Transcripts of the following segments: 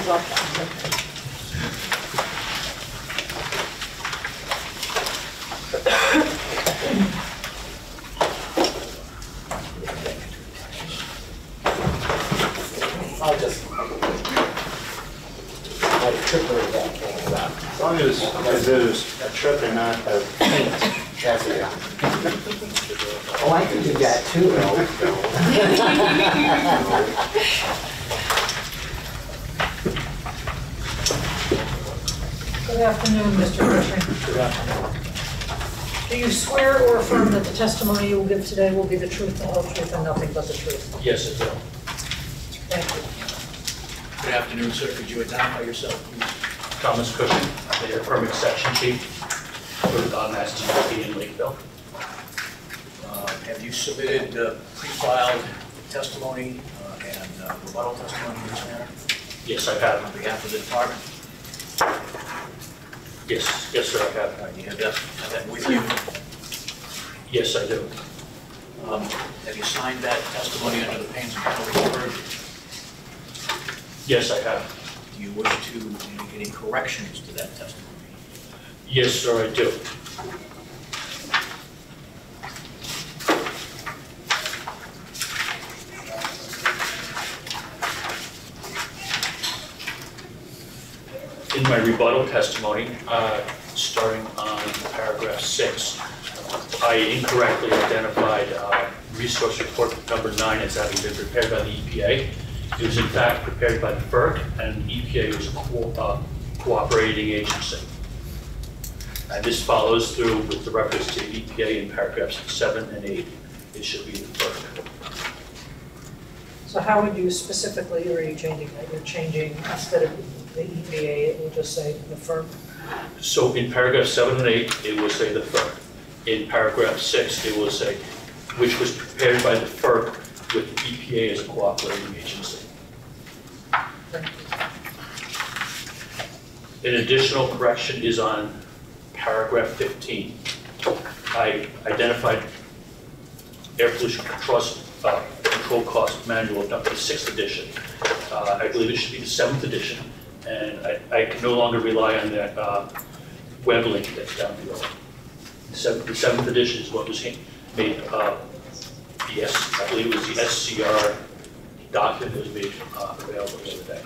I'll just let it trip over that thing. As long as there's a trip and not a paint. That's it. Oh, I can do that too. Good afternoon, Mr. Cushing. Good afternoon. Do you swear or affirm that the testimony you will give today will be the truth, the whole truth, and nothing but the truth? Yes, it will. Thank you. Good afternoon, sir. Could you identify yourself, please? Thomas Cushing, the permit section chief for Mass DOT in Lakeville. Have you submitted pre-filed testimony and rebuttal testimony in this matter Yes, I have. on behalf of the department? Yes, sir, I have. You have that with you? Yes, I do. Have you signed that testimony under the pains and penalties of perjury? Yes, I have. Do you wish to make any corrections to that testimony? Yes, sir, I do. In my rebuttal testimony, starting on paragraph 6, I incorrectly identified resource report number 9 as having been prepared by the EPA. It was in fact prepared by the FERC, and EPA was a cooperating agency. And this follows through with the reference to EPA in paragraphs 7 and 8. It should be the FERC. So how would you specifically, or are you changing that? You're changing, instead of the EPA, it will just say the firm? So in paragraph 7 and 8, it will say the FERC. In paragraph 6, it will say, which was prepared by the FERC with the EPA as a cooperating agency. An additional correction is on paragraph 15. I identified air pollution control cost manual up to the 6th edition. I believe it should be the 7th edition, and I can no longer rely on that web link that's down below. The 7th edition is what was made, yes, I believe it was the SCR document that was made available the other day.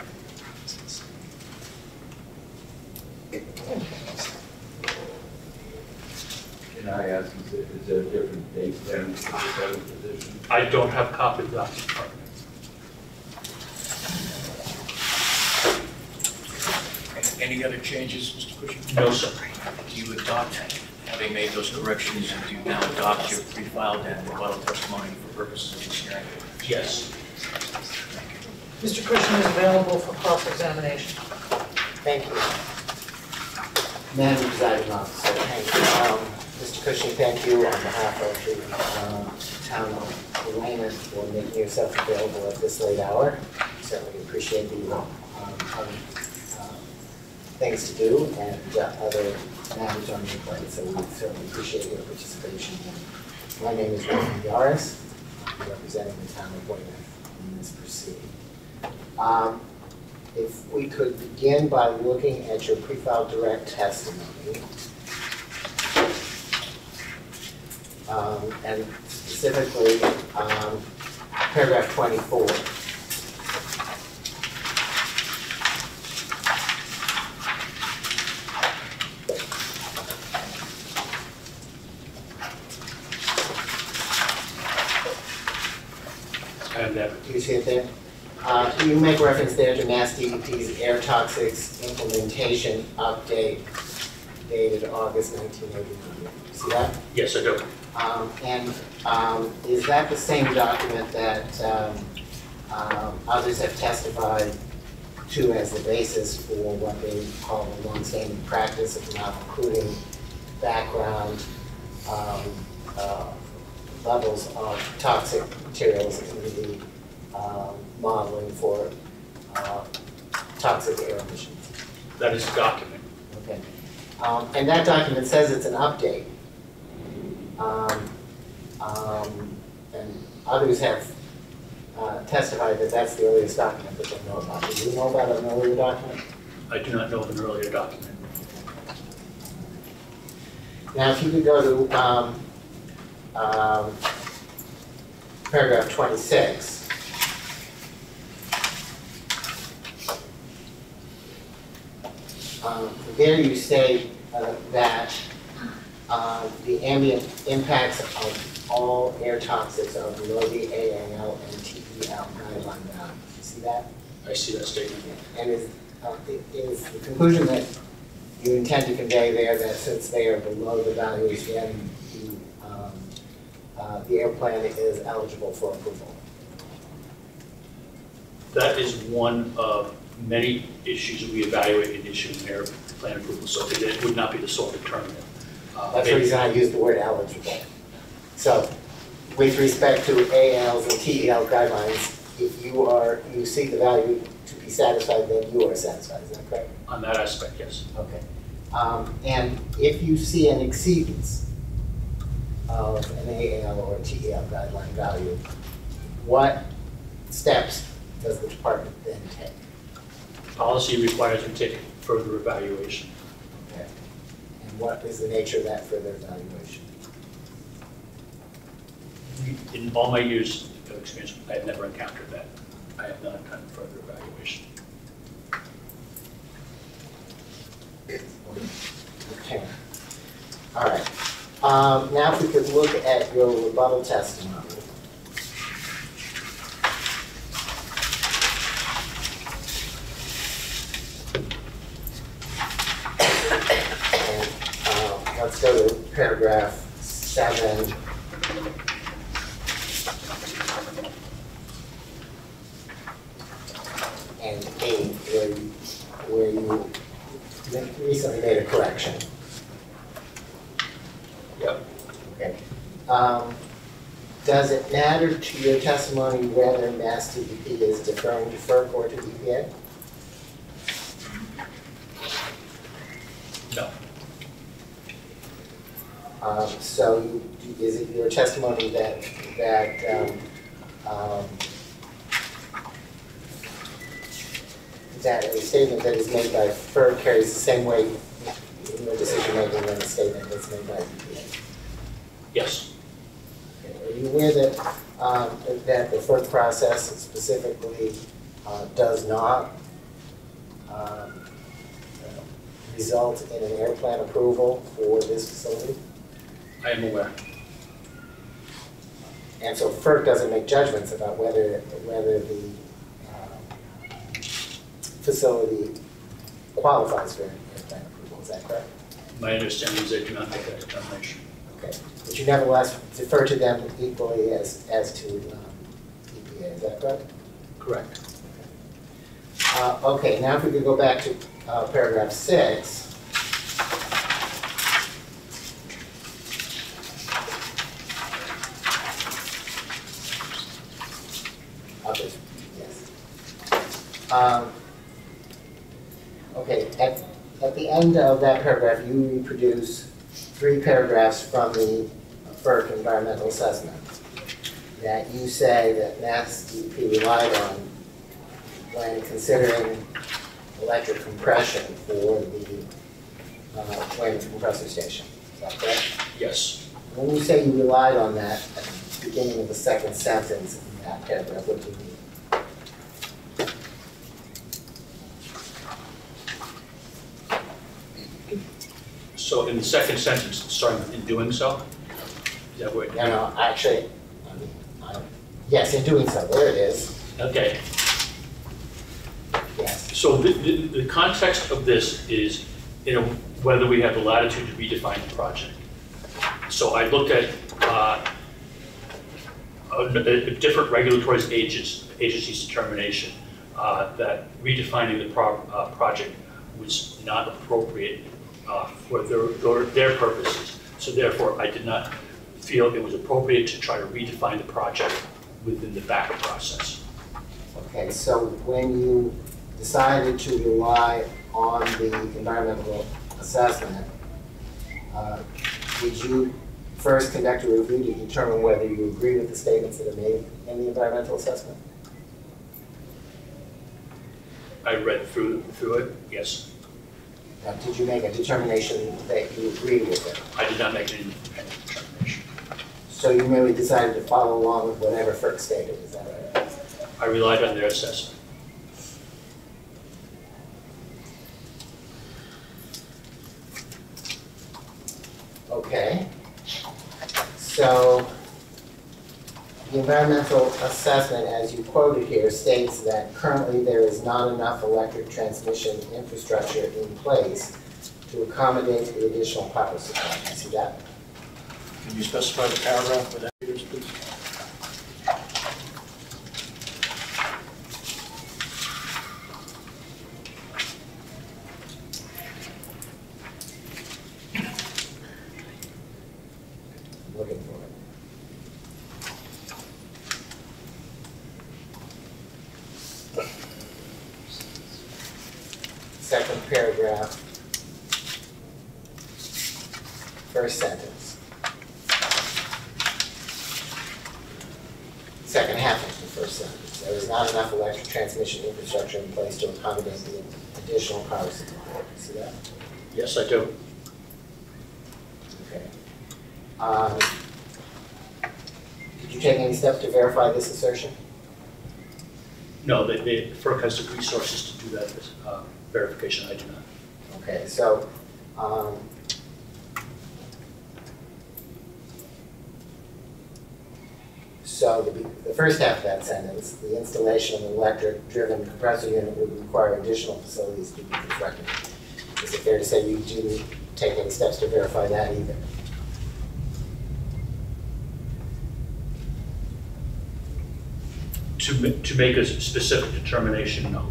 Can I ask, is there a different date than the 7th edition? I don't have a copy of that department. Any other changes, Mr. Cushing? No, sir. Do you adopt, having made those corrections, do you now adopt your pre-filed and rebuttal testimony for purposes of this hearing? Yes. Mr. Cushing is available for cross-examination. Thank you. Madam Presiding Officer, thank you. Mr. Cushing, thank you on behalf of the town of Weymouth for making yourself available at this late hour. Certainly appreciate the things to do and other matters on your plate, so we certainly appreciate your participation. My name is Nathan Yaris. I'm representing the town of Weymouth in this proceeding. If we could begin by looking at your pre-filed direct testimony, and specifically paragraph 24. And Do you see it there? You make reference there to Mass DEP's air toxics implementation update dated August 1989. See that? yes, I do. Is that the same document that others have testified to as the basis for what they call the long-standing practice of not including background levels of toxic materials in the modeling for toxic air emissions? That is a document. Okay. And that document says it's an update. And others have testified that that's the earliest document that they know about. Do you know about an earlier document? I do not know of an earlier document. Now, if you could go to paragraph 26. There you say that the ambient impacts of all air toxics are below the AAL and TEL guideline values. You see that? I see that statement. And is the conclusion that you intend to convey there that since they are below the values, then the air plan is eligible for approval? That is one of many issues that we evaluate in issuing air plan approval, so it would not be the sole determinant. That's the reason I used the word eligible. So with respect to ALs and TEL guidelines, if you see the value to be satisfied, then you are satisfied, is that correct? On that aspect, yes. Okay. And if you see an exceedance of an AL or TEL guideline value, what steps does the department then take? Policy requires we take further evaluation. Okay. And what is the nature of that further evaluation? In all my years of experience, I have never encountered that. I have not done further evaluation. Okay. All right. Now if we could look at your rebuttal testimony. And let's go to paragraph 7. And 8, where you recently made a correction. Yep. Okay. Does it matter to your testimony whether Mass DEP is deferring to FERC or to EPA? No. So is it your testimony that that a statement that is made by FERC carries the same weight in your decision making than a statement that's made by EPA? Yes. Okay. Are you aware that that the FERC process specifically does not result in an air plan approval for this facility? I am aware. And so FERC doesn't make judgments about whether the facility qualifies for an air plan approval, is that correct? My understanding is they do not make that determination. Okay, but you nevertheless defer to them equally as to EPA, is that correct? Correct. Okay, now if we could go back to paragraph 6. Others, yes. Okay, at the end of that paragraph, you reproduce 3 paragraphs from the FERC environmental assessment that you say that Mass DEP relied on when considering electric compression for the Wayne compressor station. Is that correct? Yes. When you say you relied on that at the beginning of the second sentence in that paragraph, what do you mean? So in the second sentence, starting with in doing so, is that where? No, actually, yes, in doing so, there it is. Okay. Yes. So the context of this is, whether we have the latitude to redefine the project. So I looked at a different regulatory agency's determination that redefining the project was not appropriate for their purposes. So therefore, I did not feel it was appropriate to try to redefine the project within the back process. Okay, so when you decided to rely on the environmental assessment, did you first conduct a review to determine whether you agree with the statements that are made in the environmental assessment? I read through it, yes. Now, did you make a determination that you agree with it? I did not make any determination. So you merely decided to follow along with whatever FERC stated, is that right? I relied on their assessment. Okay. So the environmental assessment, as you quoted here, states that currently there is not enough electric transmission infrastructure in place to accommodate the additional power supply. You see that? Can you specify the paragraph for that, please? I'm looking for it. Second paragraph, first sentence. Second half of the first sentence. There is not enough electric transmission infrastructure in place to accommodate the additional power supply. See that? Yes, I do. Okay. Did you take any steps to verify this assertion? No, FERC has the resources to do that verification. I do not. Okay, so the first half of that sentence, the installation of an electric-driven compressor unit would require additional facilities to be constructed. Is it fair to say you didn't take any steps to verify that either? To make a specific determination, no.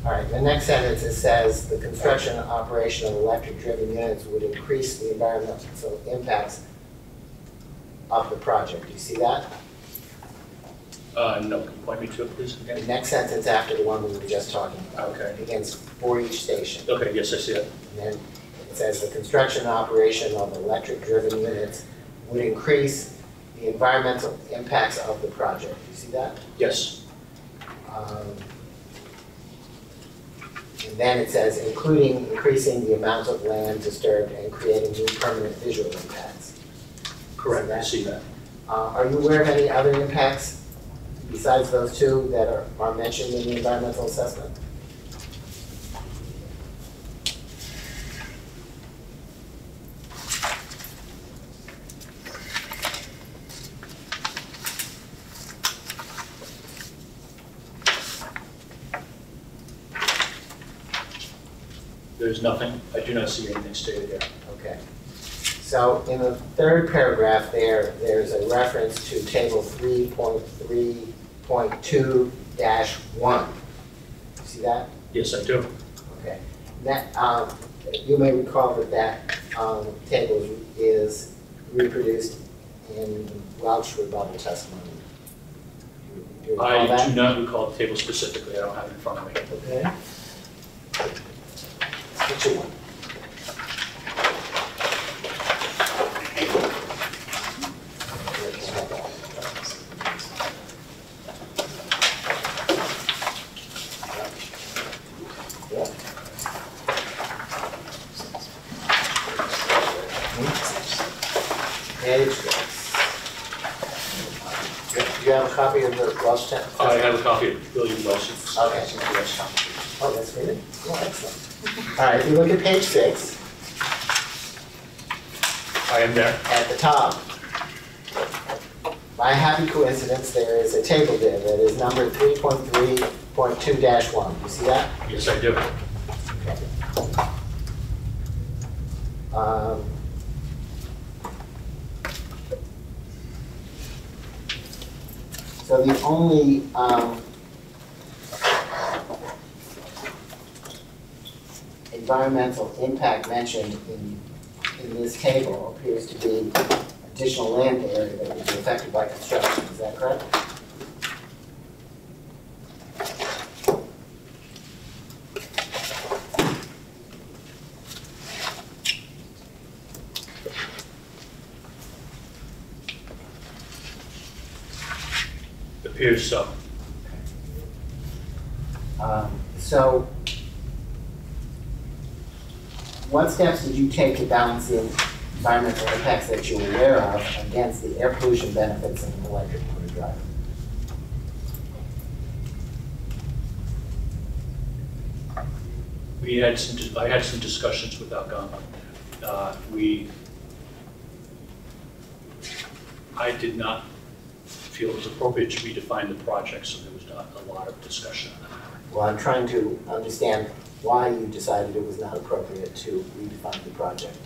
All right, the next sentence, it says the construction and operation of electric-driven units would increase the environmental impacts of the project. Do you see that? No, can you point me to it, please, The again? next sentence after the one we were just talking about. Okay. Begins for each station. Okay, yes, I see it. And then it says the construction and operation of electric-driven units would increase the environmental impacts of the project. Do you see that? Yes. And then it says including increasing the amount of land disturbed and creating new permanent visual impacts. Correct, I see that. Are you aware of any other impacts besides those two that are mentioned in the environmental assessment? There's nothing, I do not see anything stated here. Okay. So in the third paragraph there's a reference to table 3.3.2-1. See that? Yes, I do. Okay. That, you may recall that table is reproduced in Welch rebuttal testimony. Do you recall I that? do not recall the table specifically, I don't have it in front of me. Okay. Which one? Page 6. Do you have a copy of the Welch text? I have a copy of William Welch's. Okay. Yes. Oh, that's good. Oh, excellent. All right, if you look at page 6, I am there. at the top, by a happy coincidence, there is a table there that is numbered 3.3.2-1. You see that? Yes, I do. Um, So the only environmental impact mentioned in this table appears to be additional land area that would be affected by construction. Is that correct? Appears so. So what steps did you take to balance the environmental impacts that you were aware of against the air pollution benefits of an electric motor drive? I had some discussions with Algama. I did not feel it was appropriate to redefine the project, so there was not a lot of discussion on that. Well, I'm trying to understand why you decided it was not appropriate to redefine the project.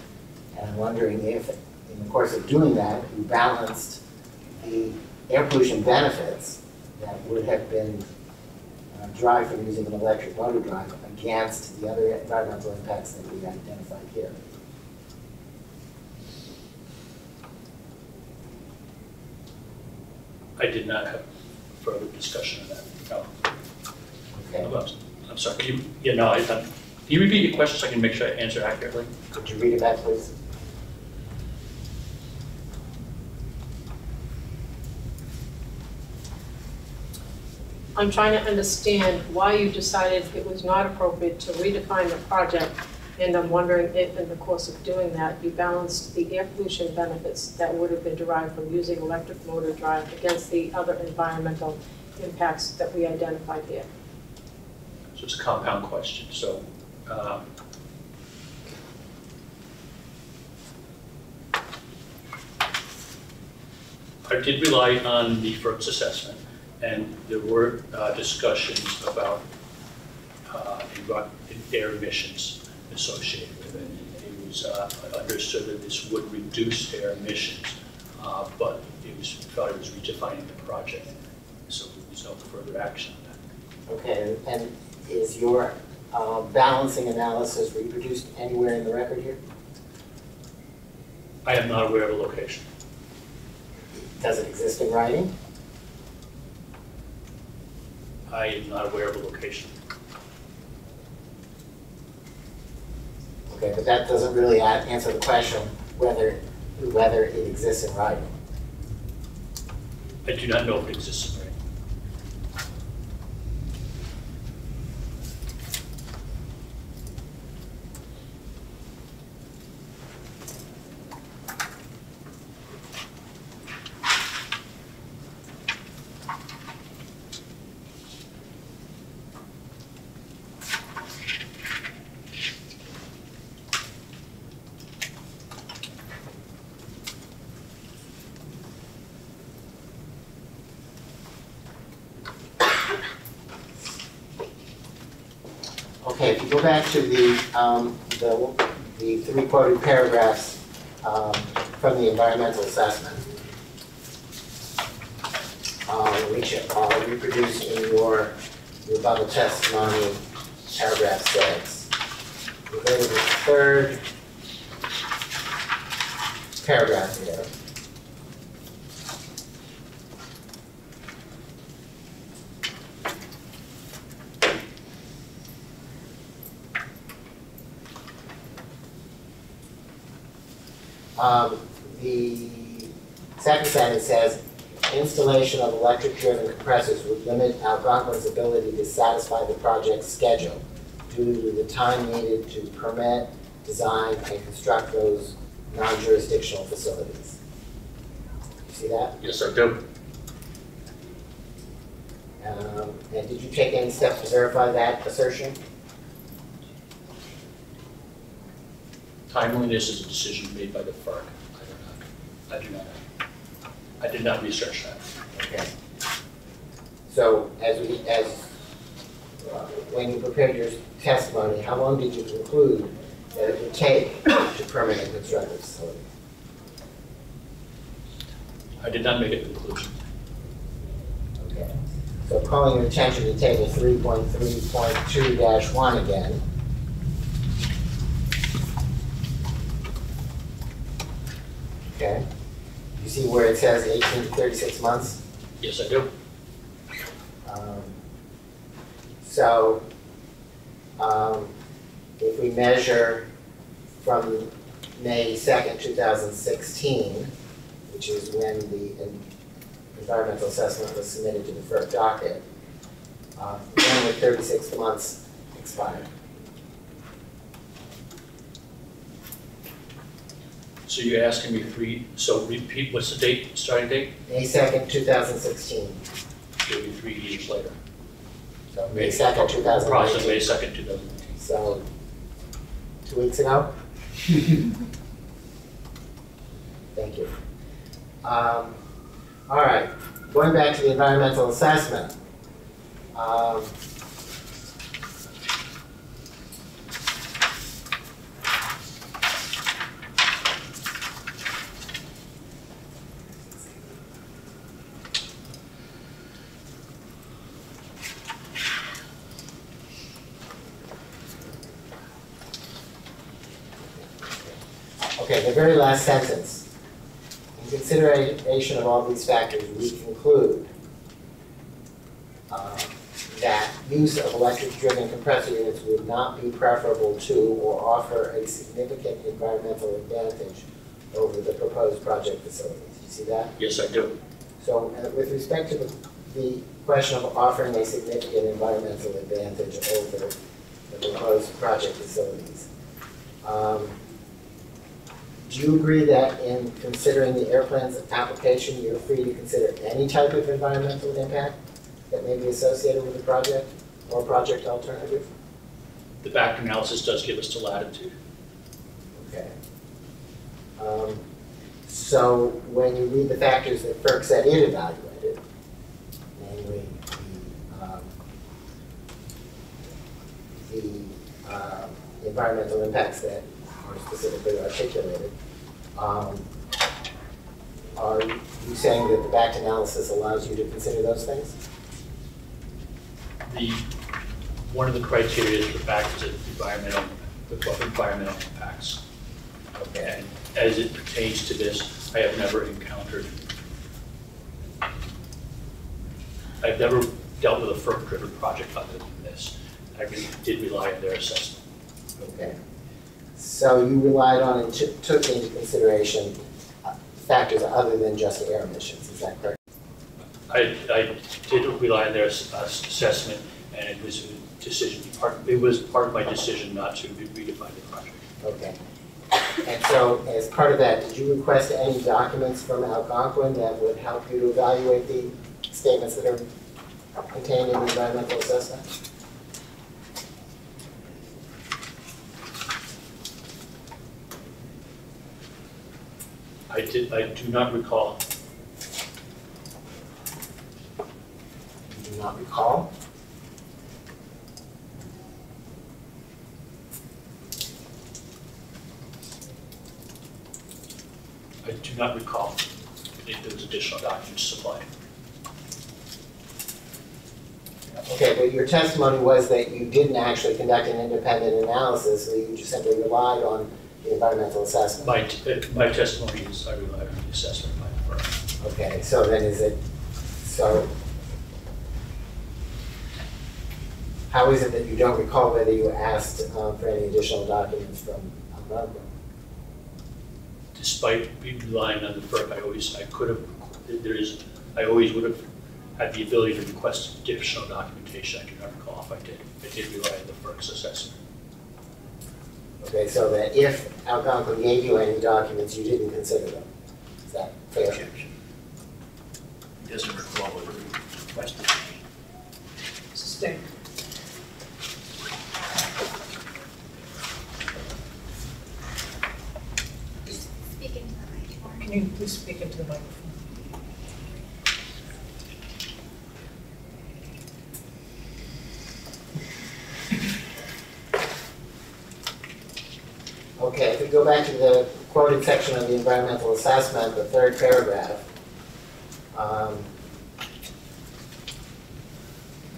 And I'm wondering if, in the course of doing that, you balanced the air pollution benefits that would have been derived from using an electric motor drive against the other environmental impacts that we identified here. I did not have further discussion on that. No. Okay. I'm sorry. Can you repeat your question so I can make sure I answer accurately? Could you read it back, please? I'm trying to understand why you decided it was not appropriate to redefine the project, and I'm wondering if in the course of doing that, you balanced the air pollution benefits that would have been derived from using electric motor drive against the other environmental impacts that we identified here. So it's a compound question. So I did rely on the FERC's assessment, and there were discussions about air emissions associated with it. It was understood that this would reduce air emissions, but thought it was redefining the project, so there was no further action on that. Okay, and is your balancing analysis reproduced anywhere in the record here? I am not aware of a location. Does it exist in writing? I am not aware of a location. Okay, but that doesn't really answer the question whether it exists in writing. I do not know if it exists in writing. Okay, if you go back to the three quoted paragraphs from the environmental assessment, which are reproduced in your rebuttal testimony, paragraph 6. We go to the third paragraph here. The second sentence says, installation of electric-driven compressors would limit Algonquin's ability to satisfy the project's schedule due to the time needed to permit, design, and construct those non-jurisdictional facilities. You see that? Yes, I do. And did you take any steps to verify that assertion? Timeliness is a decision made by the FERC. I did not research that. Okay. So when you prepared your testimony, how long did you conclude that it would take to permit and construct a facility? I did not make a conclusion. Okay. So calling your attention to table 3.3.2-1 again. Okay. You see where it says 18 to 36 months? Yes, I do. If we measure from May 2nd, 2016, which is when the environmental assessment was submitted to the FERC docket, when would 36 months expire? So you're asking me so repeat, what's the date, starting date? May 2nd, 2016. It'll be 3 years later. So May 2nd, 2019. Approximately May 2nd, 2019. So 2 weeks ago? Thank you. All right, going back to the environmental assessment. Okay, the very last sentence. In consideration of all these factors, we conclude that use of electric-driven compressor units would not be preferable to or offer a significant environmental advantage over the proposed project facilities. Do you see that? Yes, I do. So with respect to the question of offering a significant environmental advantage over the proposed project facilities, do you agree that in considering the airplane's application, you're free to consider any type of environmental impact that may be associated with the project or project alternative? The back analysis does give us the latitude. Okay. So when you read the factors that FERC said it evaluated, namely the environmental impacts that are specifically articulated, are you saying that the back analysis allows you to consider those things? One of the criteria for back is environmental impacts. Okay. And as it pertains to this, I have never encountered, I've never dealt with a FERC-driven project other than this. I did rely on their assessment. Okay. So you relied on and took into consideration factors other than just air emissions, is that correct? I did rely on their assessment, and it was a decision. It was part of my decision not to redefine the project. Okay. And so as part of that, did you request any documents from Algonquin that would help you to evaluate the statements that are contained in the environmental assessment? I do not recall. You do not recall? I do not recall if there was additional documents supplied. Okay, but your testimony was that you didn't actually conduct an independent analysis, so you just simply relied on the environmental assessment. My testimony is I relied on the assessment by the firm. Okay, so then how is it that you don't recall whether you asked for any additional documents from Algonquin? Despite relying on the FERC, I always would have had the ability to request additional documentation. I do not recall if I did. I did rely on the FERC's assessment. Okay, so that if Algonquin gave you any documents, you didn't consider them. Is that fair? Objection. He doesn't recall whether he requested. Sustained. Speak into the mic. Can you please speak into the microphone? Okay, if we go back to the quoted section of the environmental assessment, the third paragraph,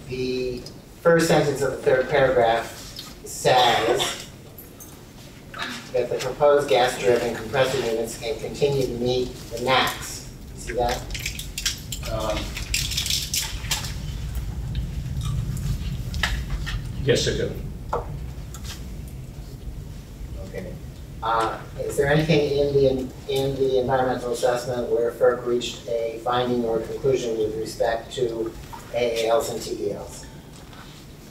the first sentence of the third paragraph says that the proposed gas-driven compressor units can continue to meet the NACs. You see that? Yes, I do. Okay. Is there anything in the environmental assessment where FERC reached a finding or conclusion with respect to AALs and TELs?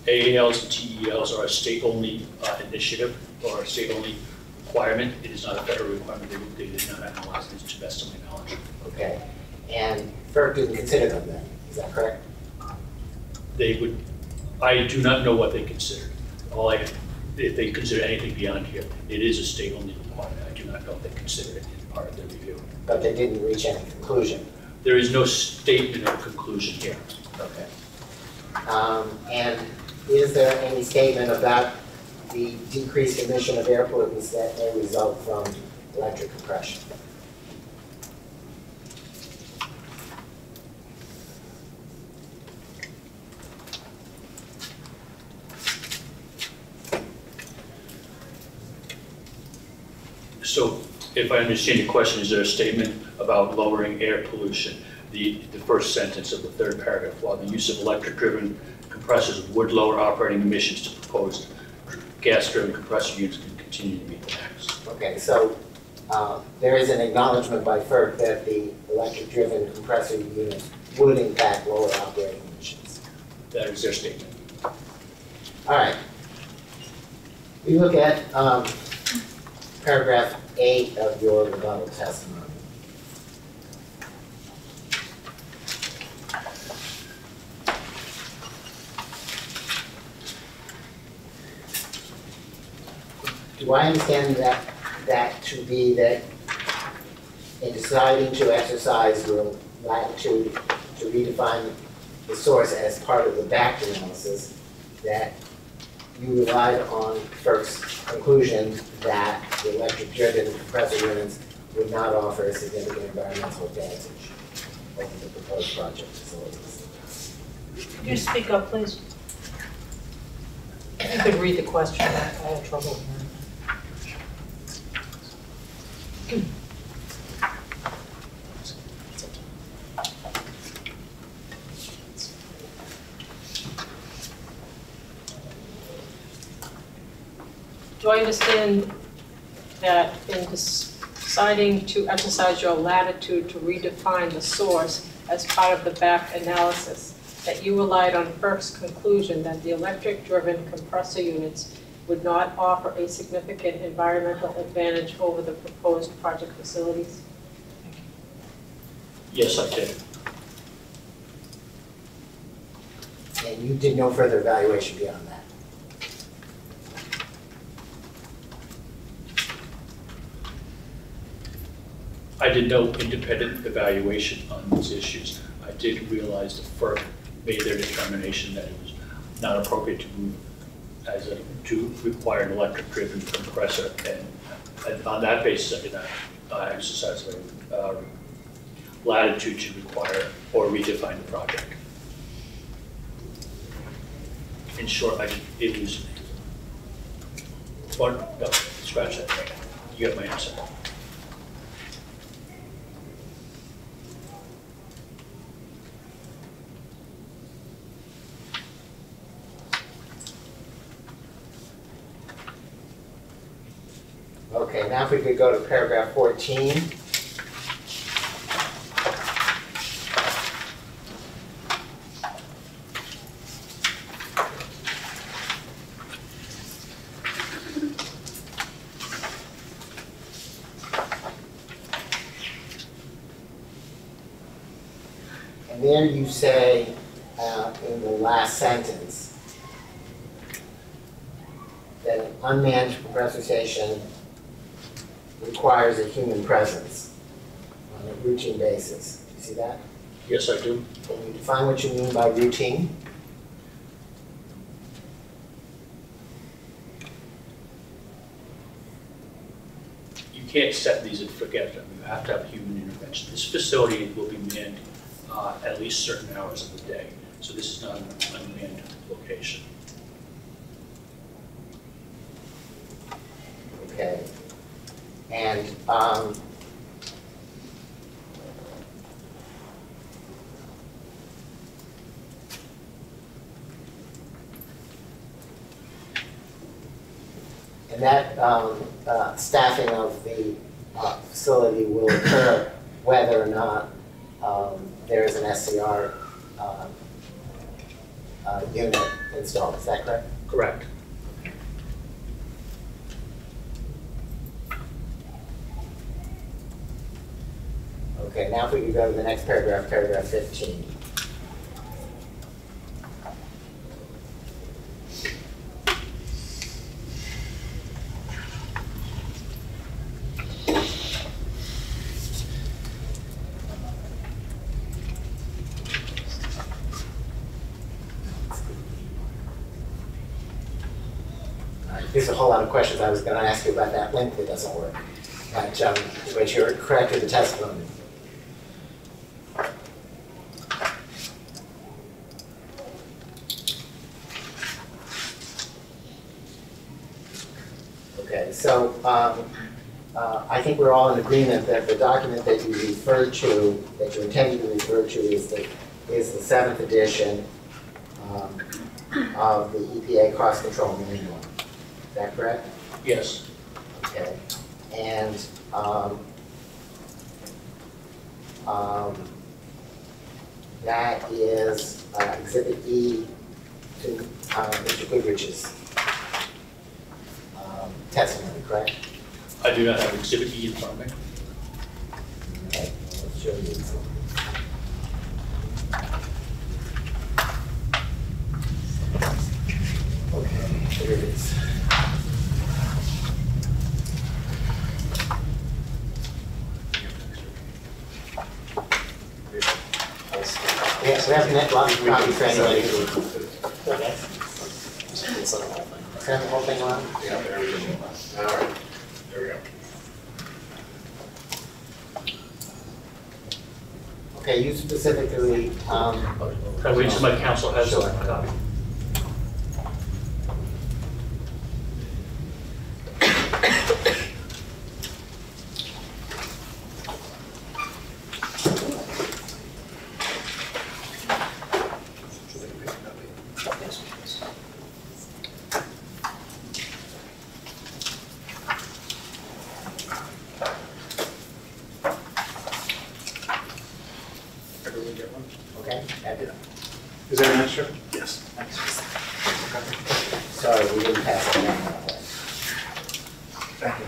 AALs and TELs are a state-only initiative or a state-only requirement. It is not a federal requirement. They did not analyze this to the best of my knowledge. Okay, and FERC didn't consider them then, is that correct? They would, I do not know what they considered. If they consider anything beyond here, it is a state-only requirement. I do not know if they considered it in part of their review. But they didn't reach any conclusion. There is no statement of conclusion here. Okay. And is there any statement about the decreased emission of air pollutants that may result from electric compression? So if I understand your question, is there a statement about lowering air pollution? The first sentence of the third paragraph, while the use of electric-driven compressors would lower operating emissions to proposed gas-driven compressor units can continue to meet the max. Okay, so there is an acknowledgement by FERC that the electric-driven compressor units would in fact lower operating emissions. That is their statement. All right. We look at paragraph 8 of your rebuttal testimony. Do I understand that to be that in deciding to exercise your latitude to redefine the source as part of the back analysis, that you relied on FERC's conclusion that the electric-driven compressor units would not offer a significant environmental advantage over the proposed project facilities? Could you speak up, please? If you could read the question, I had trouble hearing. Do I understand that in deciding to exercise your latitude to redefine the source as part of the back analysis, that you relied on FERC's conclusion that the electric-driven compressor units would not offer a significant environmental advantage over the proposed project facilities? Yes, I did. And you did no further evaluation beyond that? I did no independent evaluation on these issues. I did realize that FERC made their determination that it was not appropriate to move to require an electric-driven compressor, and on that basis, I did not exercise latitude to require or redefine the project. In short, it was. Or, no, scratch that. You got my answer. Okay, now if we could go to paragraph 14. And there you say in the last sentence that an unmanned compressor station requires a human presence on a routine basis. You see that? Yes, I do. Can you define what you mean by routine? You can't set these and forget them. You have to have human intervention. This facility will be manned at least certain hours of the day. So this is not an unmanned location. Okay. And that staffing of the facility will occur whether or not there is an SCR unit installed, is that correct? Correct. Okay, now if we could go to the next paragraph, paragraph 15. There's a whole lot of questions I was going to ask you about that link that doesn't work, but you're correct with the testimony. Okay, so I think we're all in agreement that the document that you referred to, that you intended to refer to, is the 7th edition of the EPA Cost Control Manual. Is that correct? Yes. Okay. And that is Exhibit E to Mr. Goodrich's testimony, correct? I do not have Exhibit E in front of me. Okay, well, let's show you some. Okay, here it is. Yes, we have net lots of copies for anybody. Okay. Send the whole thing around? Yeah, there we go. All right, there we go. Okay, you specifically, Can we, my counsel has Sure. a copy. Everyone get one? okay, Is there an extra? Yes. sorry, we didn't pass it down. Thank you.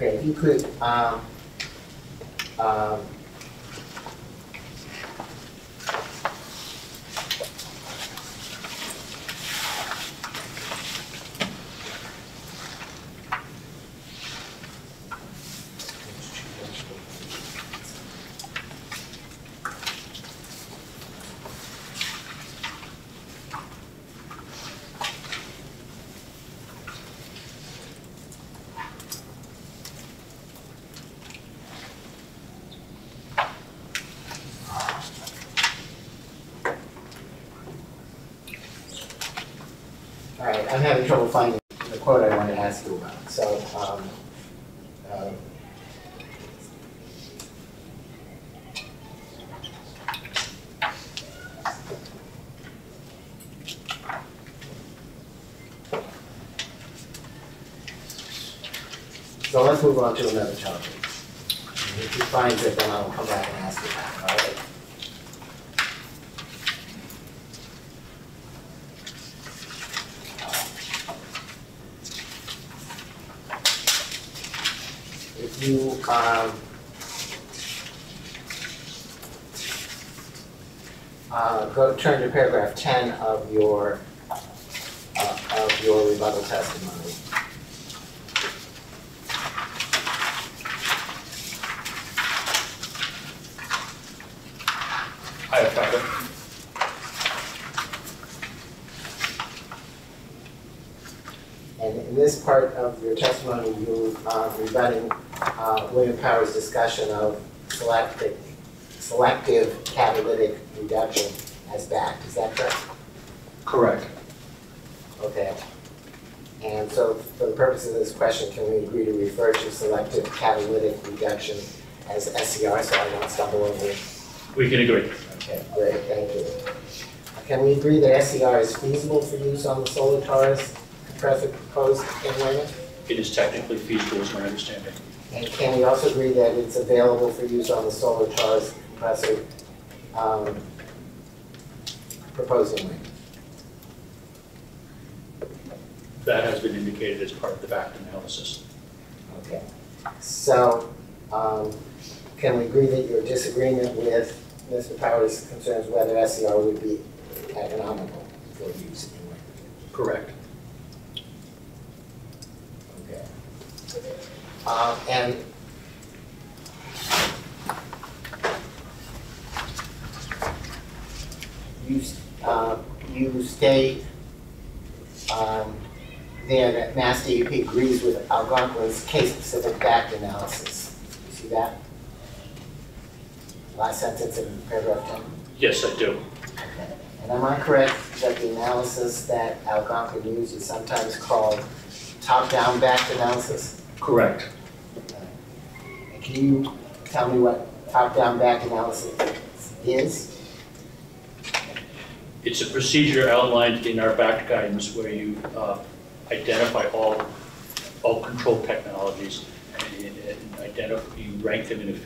Okay, if you could, all right, I'm having trouble finding the quote I wanted to ask you about, so, so let's move on to another topic. If he finds it, then I'll come back and ask you about it, all right? If you turn to paragraph 10 of your rebuttal testimony. firefighter. And in this part of your testimony, you are rebutting William Power's discussion of selective catalytic reduction as backed. Is that correct? Correct. Okay. And so for the purpose of this question, can we agree to refer to selective catalytic reduction as SCR so I don't stumble over it? We can agree. Okay, great, thank you. Can we agree that SCR is feasible for use on the solar Taurus compressor proposed in Weymouth? It is technically feasible, is my understanding. And can we also agree that it's available for use on the solar Taurus compressor proposed in Weymouth? That has been indicated as part of the backed analysis. Okay. So, can we agree that your disagreement with Mr. Power's concerns whether SCR would be economical for use in Weymouth? Correct. Okay. And you state there that Mass DEP agrees with Algonquin's case-specific backed analysis. You see that? Last sentence in paragraph 10. Yes, I do. Okay. And am I correct that the analysis that Algonquin used is sometimes called top-down backed analysis? Correct. And can you tell me what top-down backed analysis is? It's a procedure outlined in our backed guidance where you identify all control technologies and you rank them in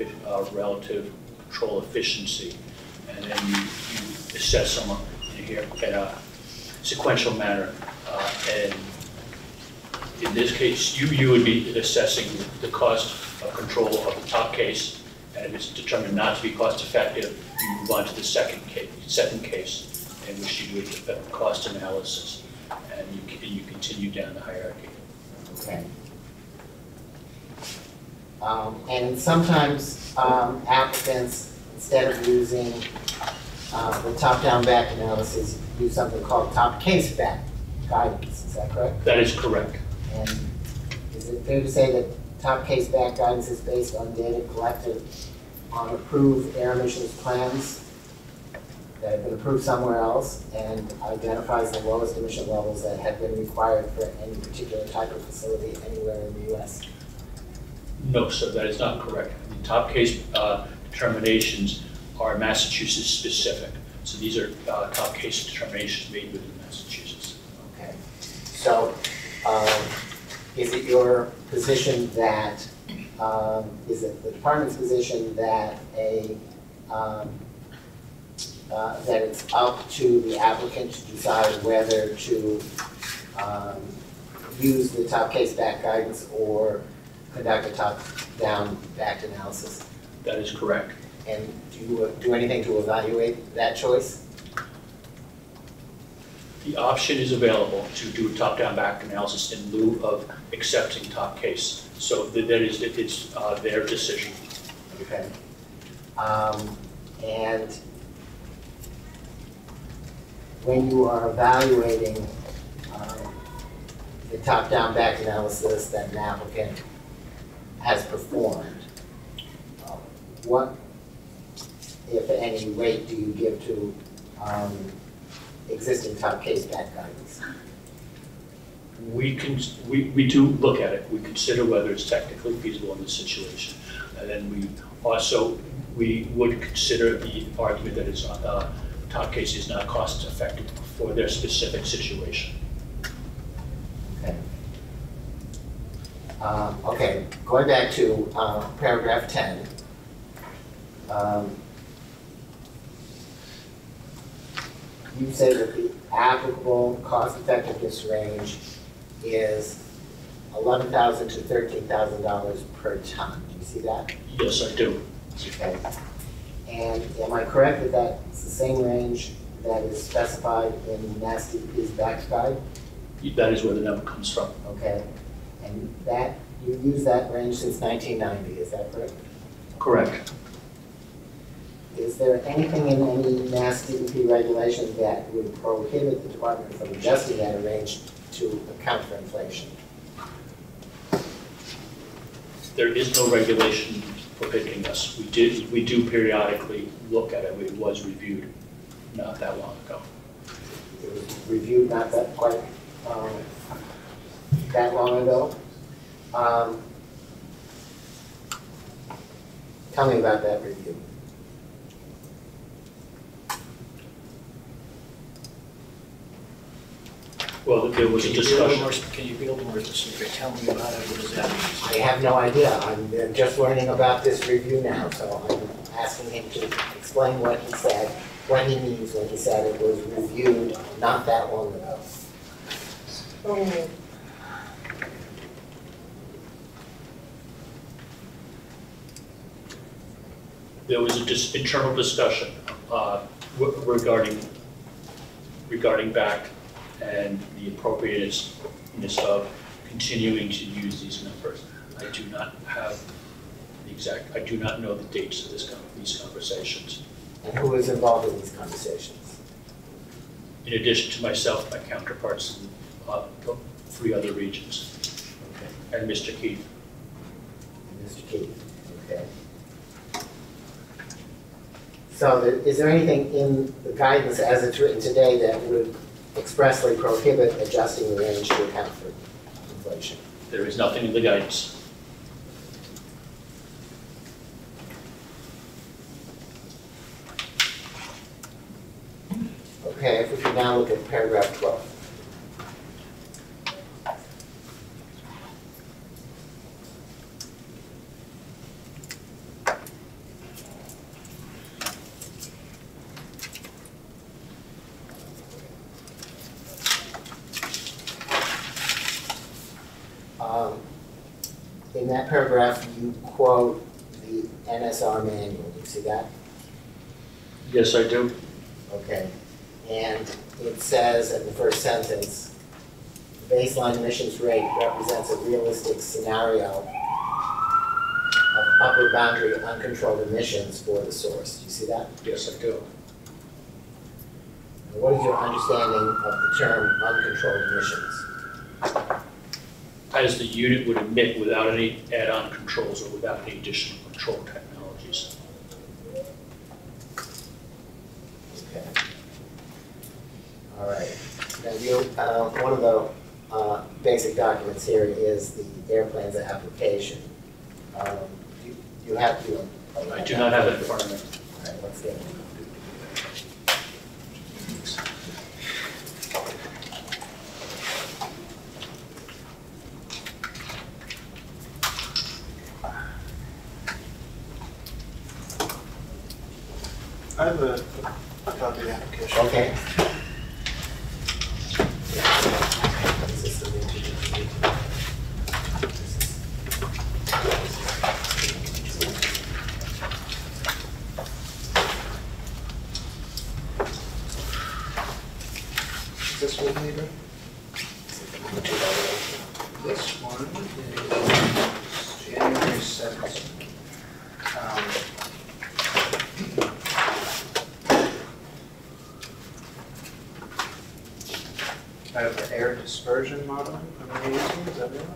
relative control efficiency, and then you assess them in a sequential manner. And in this case, you would be assessing the cost of control of the top case, and if it's determined not to be cost effective, you move on to the second case, in which you do a cost analysis, and you continue down the hierarchy. Okay. And sometimes applicants, instead of using the top-down back analysis, use something called top case back guidance. Is that correct? That is correct. And is it fair to say that top case back guidance is based on data collected on approved air emissions plans that have been approved somewhere else and identifies the lowest emission levels that have been required for any particular type of facility anywhere in the U.S.? No, sir, that is not correct. The top case determinations are Massachusetts specific. So these are top case determinations made within Massachusetts. Okay. So is it your position that, is it the department's position that that it's up to the applicant to decide whether to use the top case back guidance or conduct a top-down backed analysis? That is correct. And do you do anything to evaluate that choice? The option is available to do a top-down backed analysis in lieu of accepting top case. So that is, it's their decision. Okay. And when you are evaluating the top-down backed analysis that an applicant has performed, what, if any, weight do you give to existing top case back guidance? We do look at it. We consider whether it's technically feasible in this situation. And then we would consider the argument that it's top case is not cost effective for their specific situation. Okay. Okay, going back to paragraph 10. You say that the applicable cost effectiveness range is $11,000 to $13,000 per ton. Do you see that? Yes, I do. Okay. And am I correct that that's the same range that is specified in Mass DEP's back guide? That is where the number comes from. Okay. And that, you've used that range since 1990, is that correct? Correct. is there anything in any Mass DEP regulation that would prohibit the department from adjusting that range to account for inflation? There is no regulation prohibiting us. We do periodically look at it. It was reviewed not that long ago. It was reviewed not that quite that long ago. Tell me about that review. Well, there was a discussion. Can you be a little more specific? Tell me about it. What does that mean? I have no idea. I'm just learning about this review now, so I'm asking him to explain what he said, what he means when he said it was reviewed not that long ago. Oh, There was a internal discussion regarding back and the appropriateness of continuing to use these numbers. I do not have the exact, I do not know the dates of these conversations. And who is involved in these conversations? In addition to myself, my counterparts in the 3 other regions, Okay. and Mr. Keith. And Mr. Keith, okay. So is there anything in the guidance as it's written today that would expressly prohibit adjusting the range to account for inflation? There is nothing in the guidance. Okay, if we could now look at paragraph 12. In that paragraph, you quote the NSR manual. Do you see that? Yes, I do. Okay. And it says in the first sentence, the baseline emissions rate represents a realistic scenario of upper boundary uncontrolled emissions for the source. Do you see that? Yes, I do. And what is your understanding of the term uncontrolled emissions? As the unit would emit without any add-on controls or without any additional control technologies. Okay. All right. Now, one of the basic documents here is the airplanes application. You have to. I do not have it in front of me. All right, let's get it. I have a copy of the application. Okay. Is this one, Neighbor? This one is January 7th. I have the air dispersion modeling from the 18th, is that right?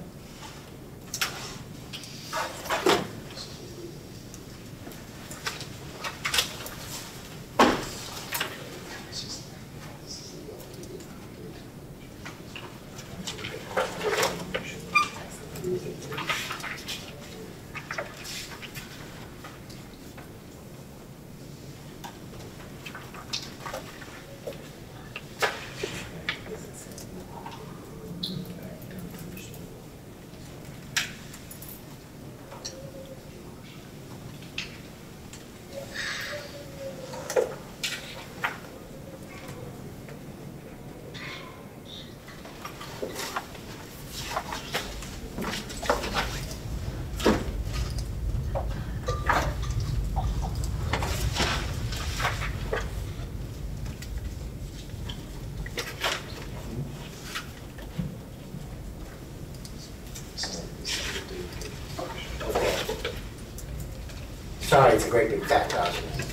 Sorry, it's a great big fat document.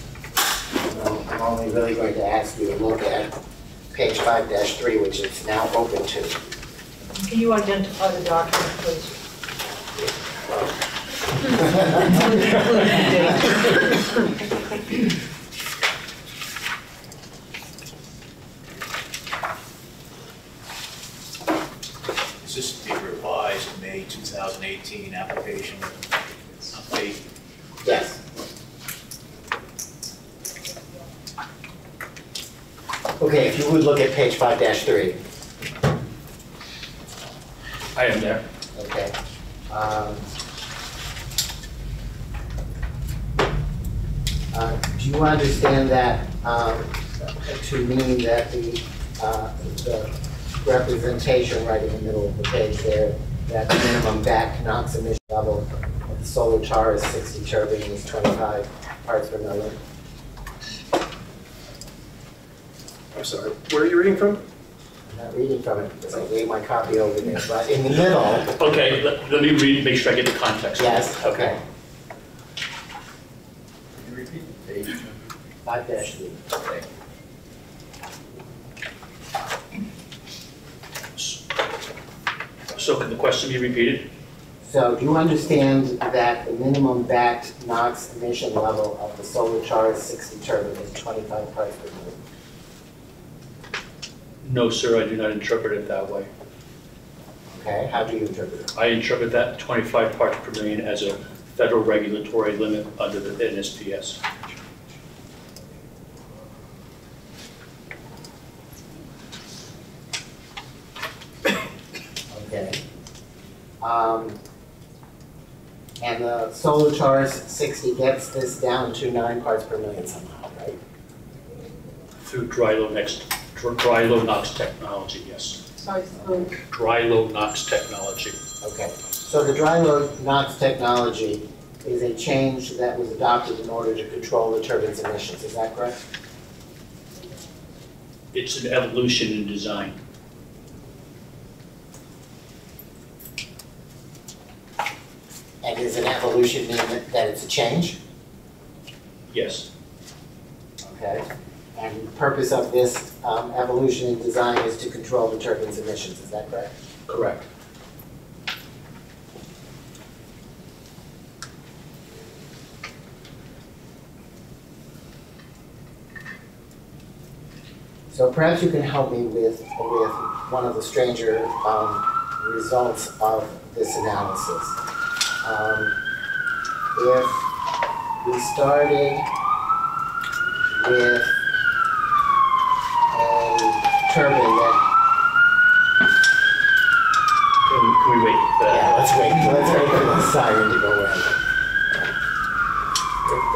only really going to ask you to look at page 5-3, which is now open to. Can you identify the document, please? Is this the revised May 2018 application update? Yes. Okay, if you would look at page 5-3. I am there. Okay. Do you understand that to mean that the representation right in the middle of the page there, that the minimum back NOx emission level of the solar tar is 60 turbine is 25 parts per million? I'm sorry, where are you reading from? I'm not reading from it because I gave my copy over there, but in the middle. Okay, let me read, make sure I get the context. Yes, okay. Can you repeat the page? 5-3. Okay. So can the question be repeated? So do you understand that the minimum backed NOx emission level of the solar charged 60 turbine is 25 parts per million? No, sir, I do not interpret it that way. Okay, how do you interpret it? I interpret that 25 parts per million as a federal regulatory limit under the NSPS. Okay. And the solar charged 60 gets this down to 9 parts per million somehow, right? Through dry low NOx technology, yes. Sorry, Dry low NOx technology. Okay. So the dry low NOx technology is a change that was adopted in order to control the turbine's emissions, is that correct? It's an evolution in design. And is an evolution mean that it's a change? Yes. Okay. And the purpose of this evolution in design is to control the turbine's emissions, is that correct? Correct. So perhaps you can help me with one of the stranger results of this analysis. If we started with a turbine that... Can we wait for that? Yeah, let's wait for the siren to go away.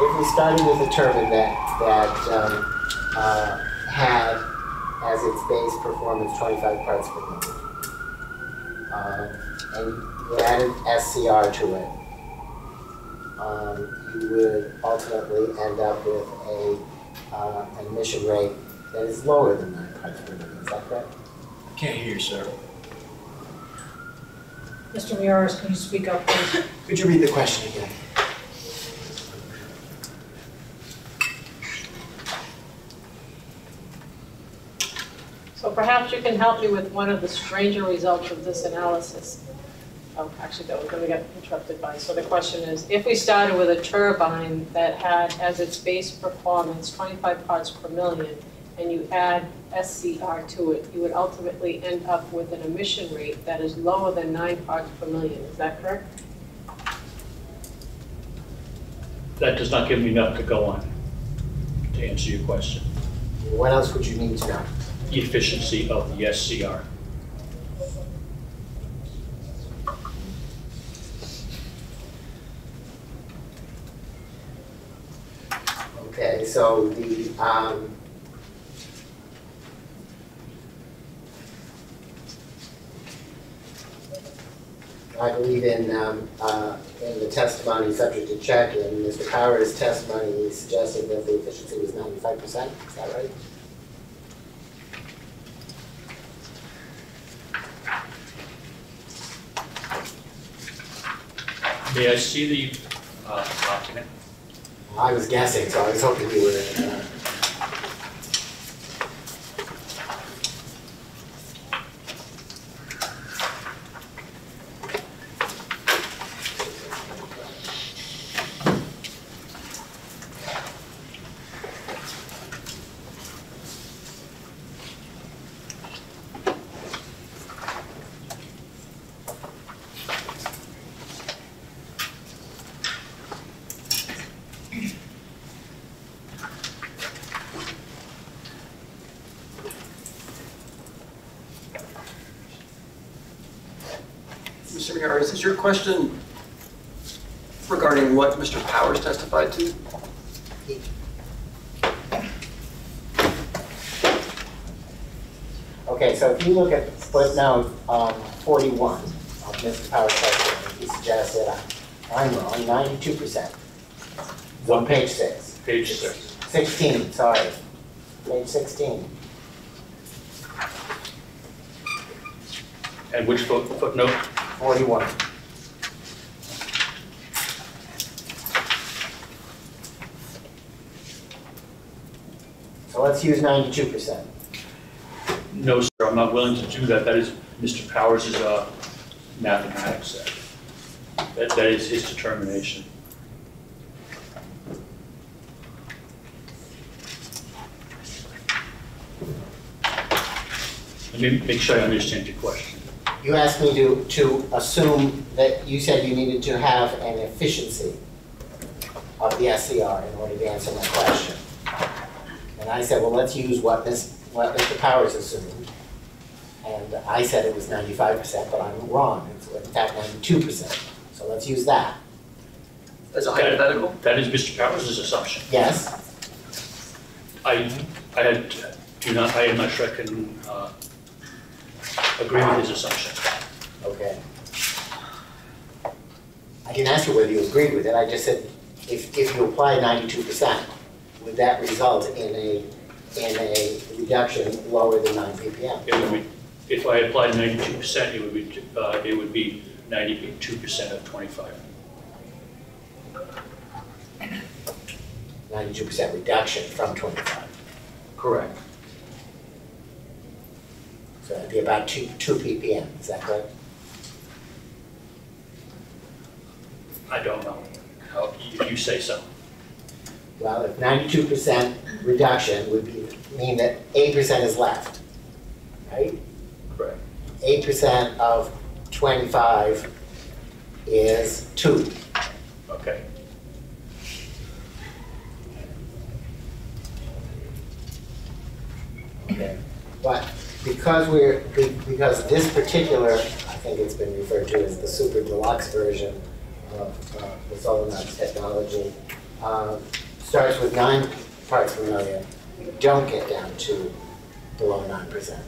If we started with a turbine that had as its base performance 25 parts per million, and you added SCR to it, you would ultimately end up with an emission rate that is lower than 9 parts per million. Is that correct? Can't hear you, sir. Mr. Mieres, can you speak up, please? Could you read the question again? So perhaps you can help me with one of the stranger results of this analysis. Oh, actually, no, we're going to get interrupted by. So the question is, if we started with a turbine that had as its base performance 25 parts per million, and you add SCR to it, you would ultimately end up with an emission rate that is lower than 9 parts per million. Is that correct? That does not give me enough to go on to answer your question. What else would you need to know? The efficiency of the SCR. Okay, so the I believe in the testimony subject to check, in Mr. Power's testimony, he suggested that the efficiency was 95%. Is that right? May I see the document? I was guessing, so I was hoping you would. Mr. Harris, is your question regarding what Mr. Powers testified to? Okay, so if you look at footnote 41 of Mr. Powers' testimony, he suggested, I'm wrong, 92%. It's on page 6. Page 6. 16, sorry. Page 16. And which footnote? 41. So let's use 92%. No, sir, I'm not willing to do that. That is Mr. Powers' mathematics. That is his determination. Let me make sure I understand your question. You asked me to assume that you said you needed to have an efficiency of the SCR in order to answer my question. And I said, well, let's use what Mr. Powers assumed. And I said it was 95%, but I'm wrong. It's in fact 92%. So let's use that. As a hypothetical? That is Mr. Powers' assumption. Yes? I am not sure I can agree with his assumption. Okay. I didn't ask you whether you agreed with it. I just said, if you apply 92%, would that result in a reduction lower than 9 ppm? It would be, if I applied 92%, it would be 92% of 25. 92% reduction from 25. Correct. So that'd be about 2 ppm, is that correct? I don't know. You say so. Well, if 92% reduction would mean that 8% is left, right? Correct. 8% of 25 is 2. Okay. Okay. But because this particular, I think it's been referred to as the super deluxe version of the Solenox technology, starts with 9 parts per million. You don't get down to below 9%,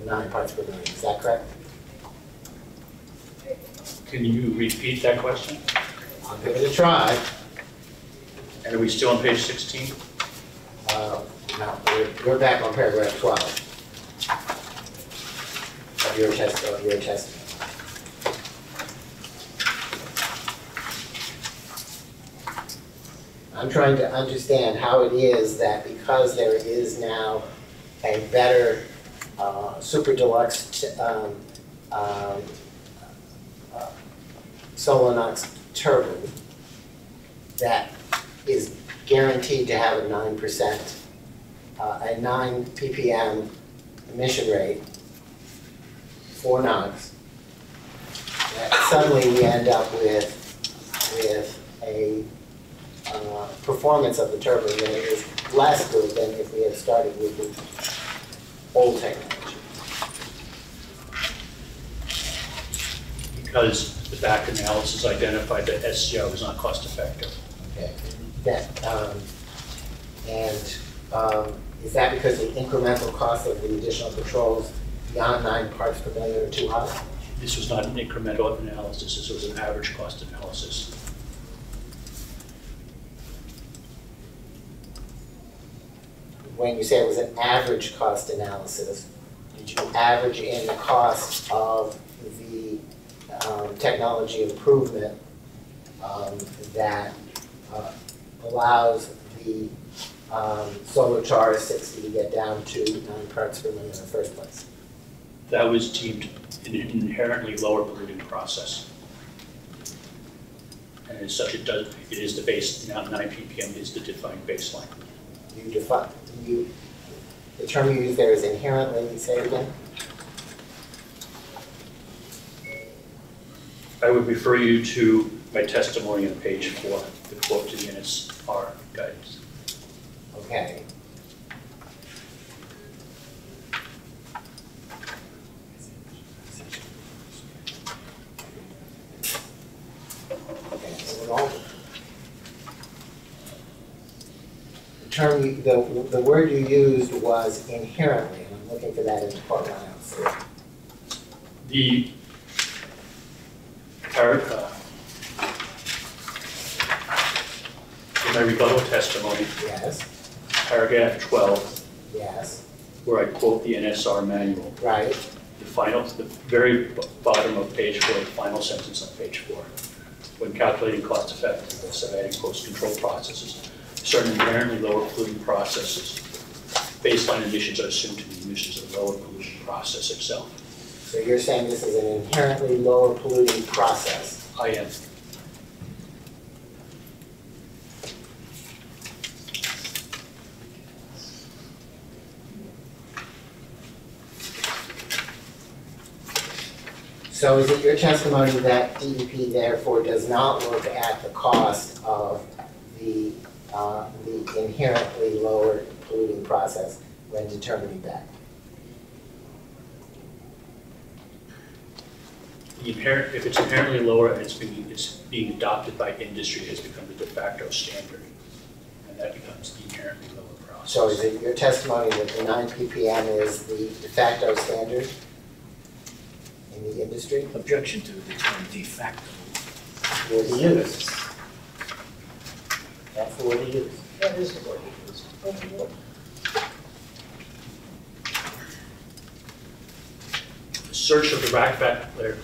9 parts per million. Is that correct? Can you repeat that question? I'll give it a try. And are we still on page 16? No, we're back on paragraph 12 of your testament. I'm trying to understand how it is that because there is now a better super deluxe Solenox turbine that is guaranteed to have a 9%, a 9 ppm emission rate for NOx, that suddenly we end up with a performance of the turbine that is less good than if we had started with the old technology. Because the back analysis identified that SCR was not cost effective. Okay. Is that because the incremental cost of the additional controls beyond 9 parts per million are too high? This was not an incremental analysis, this was an average cost analysis. When you say it was an average cost analysis, did you average in the cost of the technology improvement that allows the solar char 60 to get down to 9 parts per million in the first place? That was deemed an inherently lower polluting process. And as such, it is the base, now 9 ppm is the defined baseline. The term you use there is inherently, say it again? I would refer you to my testimony on page 4, the quote to the NSR guidance. Okay. with all of them. The term, the word you used was inherently, and I'm looking for that in part 1. The in my rebuttal testimony, Yes, paragraph 12, yes, where I quote the NSR manual, right, the very bottom of page 4, the final sentence on page 4, when calculating cost effectiveness of adding post-control processes, certain inherently lower polluting processes, baseline emissions are assumed to be emissions of the lower pollution process itself. so you're saying this is an inherently lower polluting process. I am. So is it your testimony that DEP therefore does not look at the cost of the inherently lower polluting process when determining that? If it's inherently lower and it's being adopted by industry, it has become the de facto standard, and that becomes the inherently lower process. So is it your testimony that the 9 ppm is the de facto standard in the industry? Objection to the term de facto. For the use. That's the word to use. That is the word you used. Search of the rack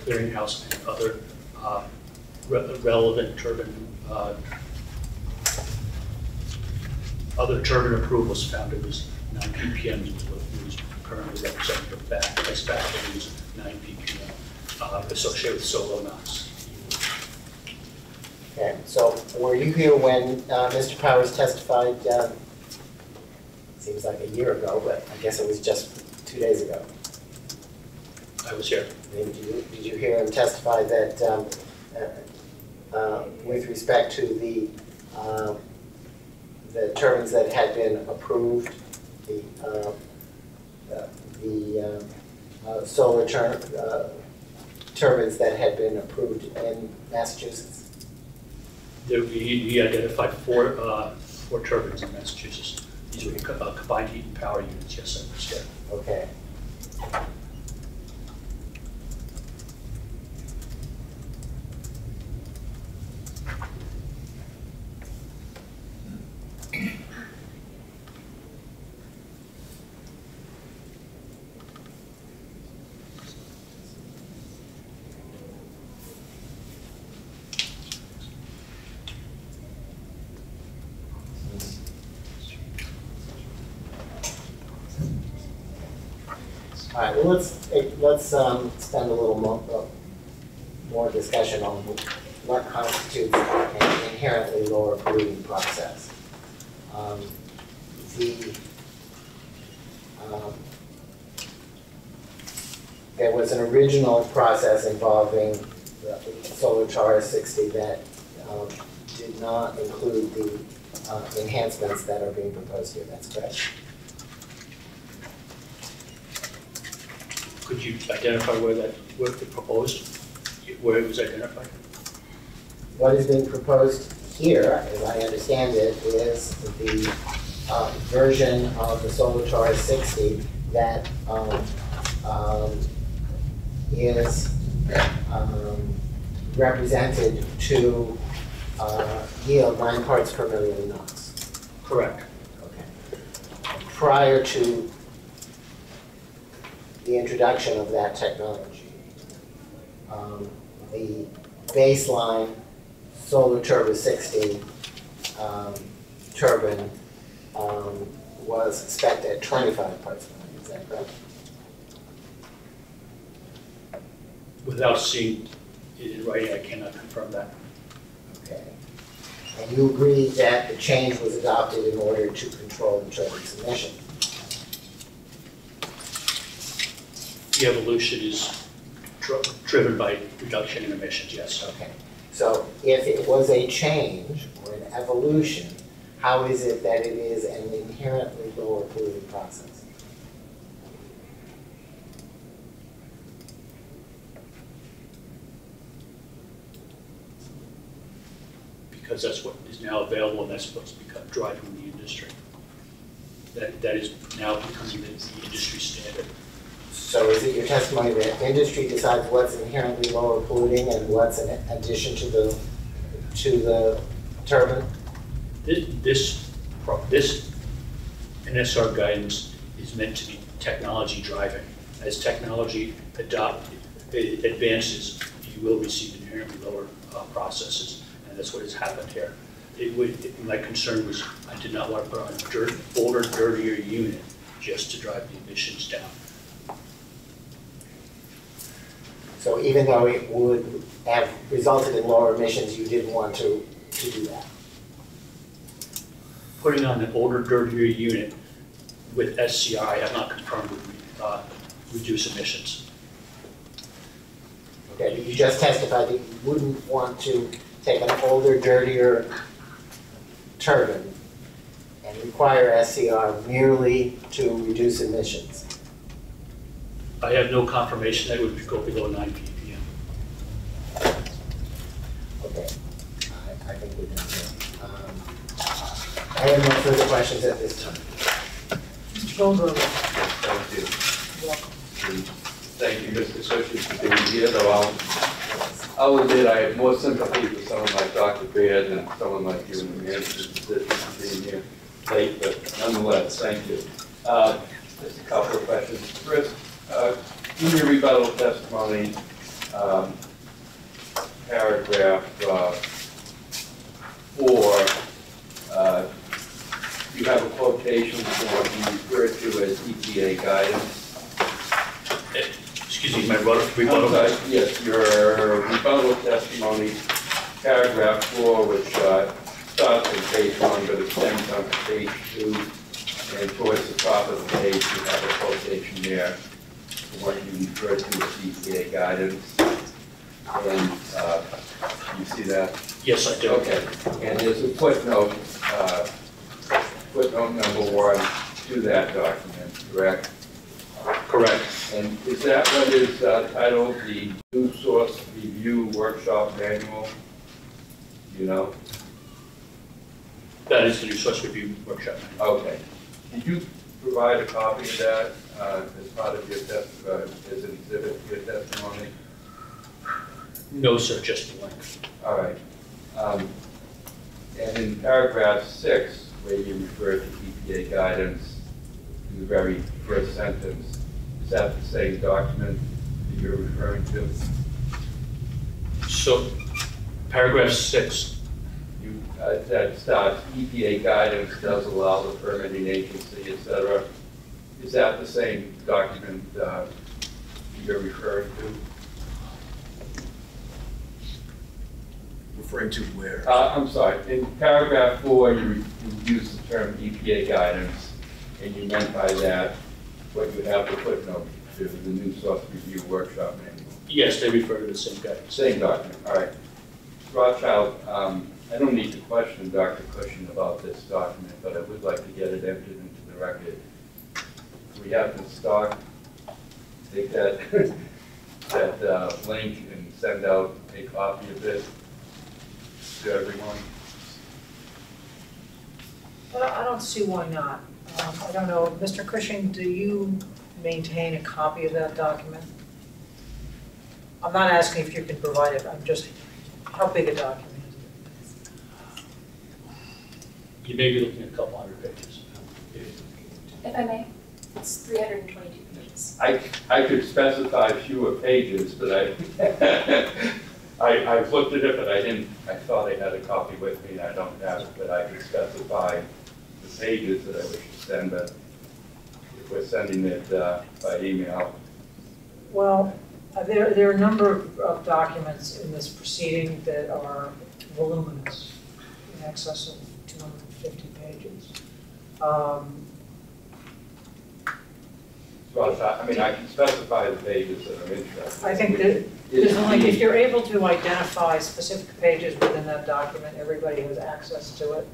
clearinghouse and other relevant other turbine approvals found it was 9 ppm is what was currently representative back as back it was 9 ppm associated with solo NOx. Okay, so were you here when Mr. Powers testified, seems like a year ago, but I guess it was just 2 days ago. I was here. Did you hear him testify that with respect to the turbines that had been approved, the solar turbines that had been approved in Massachusetts? He identified four turbines in Massachusetts. These were combined heat and power units, yes, I understand. Okay. All right, well, let's spend a little more discussion on what constitutes an inherently lower polluting process. There was an original process involving the Solar Char 60 that did not include the enhancements that are being proposed here. That's correct. Could you identify where it was identified? What is being proposed here, as I understand it, is the version of the Solar Char 60 that is represented to yield 9 parts per million NOx. Correct. Okay. Prior to the introduction of that technology, the baseline Solar Turbo 60 turbine was spec'd at 25 parts per million. Is that correct? Without seeing it in writing, I cannot confirm that. Okay. And you agree that the change was adopted in order to control the turbine's emission? The evolution is driven by reduction in emissions, yes. Okay. So if it was a change or an evolution, how is it that it is an inherently lower polluting process? because that's what is now available, and that's what's become driving the industry. That is now becoming the industry standard. So is it your testimony that industry decides what's inherently lower polluting and what's an addition to the turbine? This NSR guidance is meant to be technology driving. As technology advances, you will receive inherently lower processes, and that's what has happened here. My concern was I did not want to put on an older, dirtier unit just to drive the emissions down. So even though it would have resulted in lower emissions, you didn't want to do that? Putting on an older, dirtier unit with SCI, I'm not confirmed would reduce emissions. Okay, but you just testified that you wouldn't want to take an older, dirtier turbine and require SCR merely to reduce emissions. I have no confirmation that it would go below 9 ppm. Okay, I think we can do. I have no further questions at this time. Mr. Goldberg, Thank you. welcome. Thank you, Mr. Cushing, for being here, though I'll admit I have more sympathy for someone like Dr. Baird than someone like you in the manager's position for being here late, but nonetheless, thank you. Just a couple of questions. First, in your rebuttal testimony, paragraph 4, you have a quotation for what you refer to as EPA guidance. Excuse me, my rebuttal? Yes, your rebuttal testimony, paragraph 4, which starts on page 1 but extends on page 2, and towards the top of the page you have a quotation there for what you refer to as EPA guidance. And you see that? Yes, I do. Okay, and there's a footnote, footnote number 1 to that document, correct? Correct. And is that what is titled the New Source Review Workshop Manual? You know? That is the new source review workshop. Okay. Did you provide a copy of that as part of your as an exhibit to your testimony? No, sir, just the link. All right. And in paragraph 6, where you refer to EPA guidance, in the very first sentence, is that the same document that you're referring to? So, paragraph 6. That starts, EPA guidance does allow the permitting agency, et cetera. Is that the same document you're referring to? Referring to where? I'm sorry, in paragraph 4, you use the term EPA guidance, and you meant by that what you have to footnote to the New Source Review Workshop Manual. Yes, they refer to the same guidance. Same document, all right. Rothschild, I don't need to question Dr. Cushing about this document, but I would like to get it entered into the record. We have the stock, take that, that link and send out a copy of it to everyone. Well, I don't see why not. I don't know, Mr. Cushing, do you maintain a copy of that document? I'm not asking if you can provide it, I'm just, how big a document is it? You may be looking at a couple hundred pages. If I may, it's 322 pages. I could specify fewer pages, but I've looked at it, but I thought I had a copy with me, and I don't have it, but I could specify the pages that I wish to send, but if we're sending it by email. Well, there are a number of documents in this proceeding that are voluminous, in excess of 250 pages. Well, I mean, I can specify the pages that I'm interested in. I think that there's only, if you're able to identify specific pages within that document, everybody has access to it.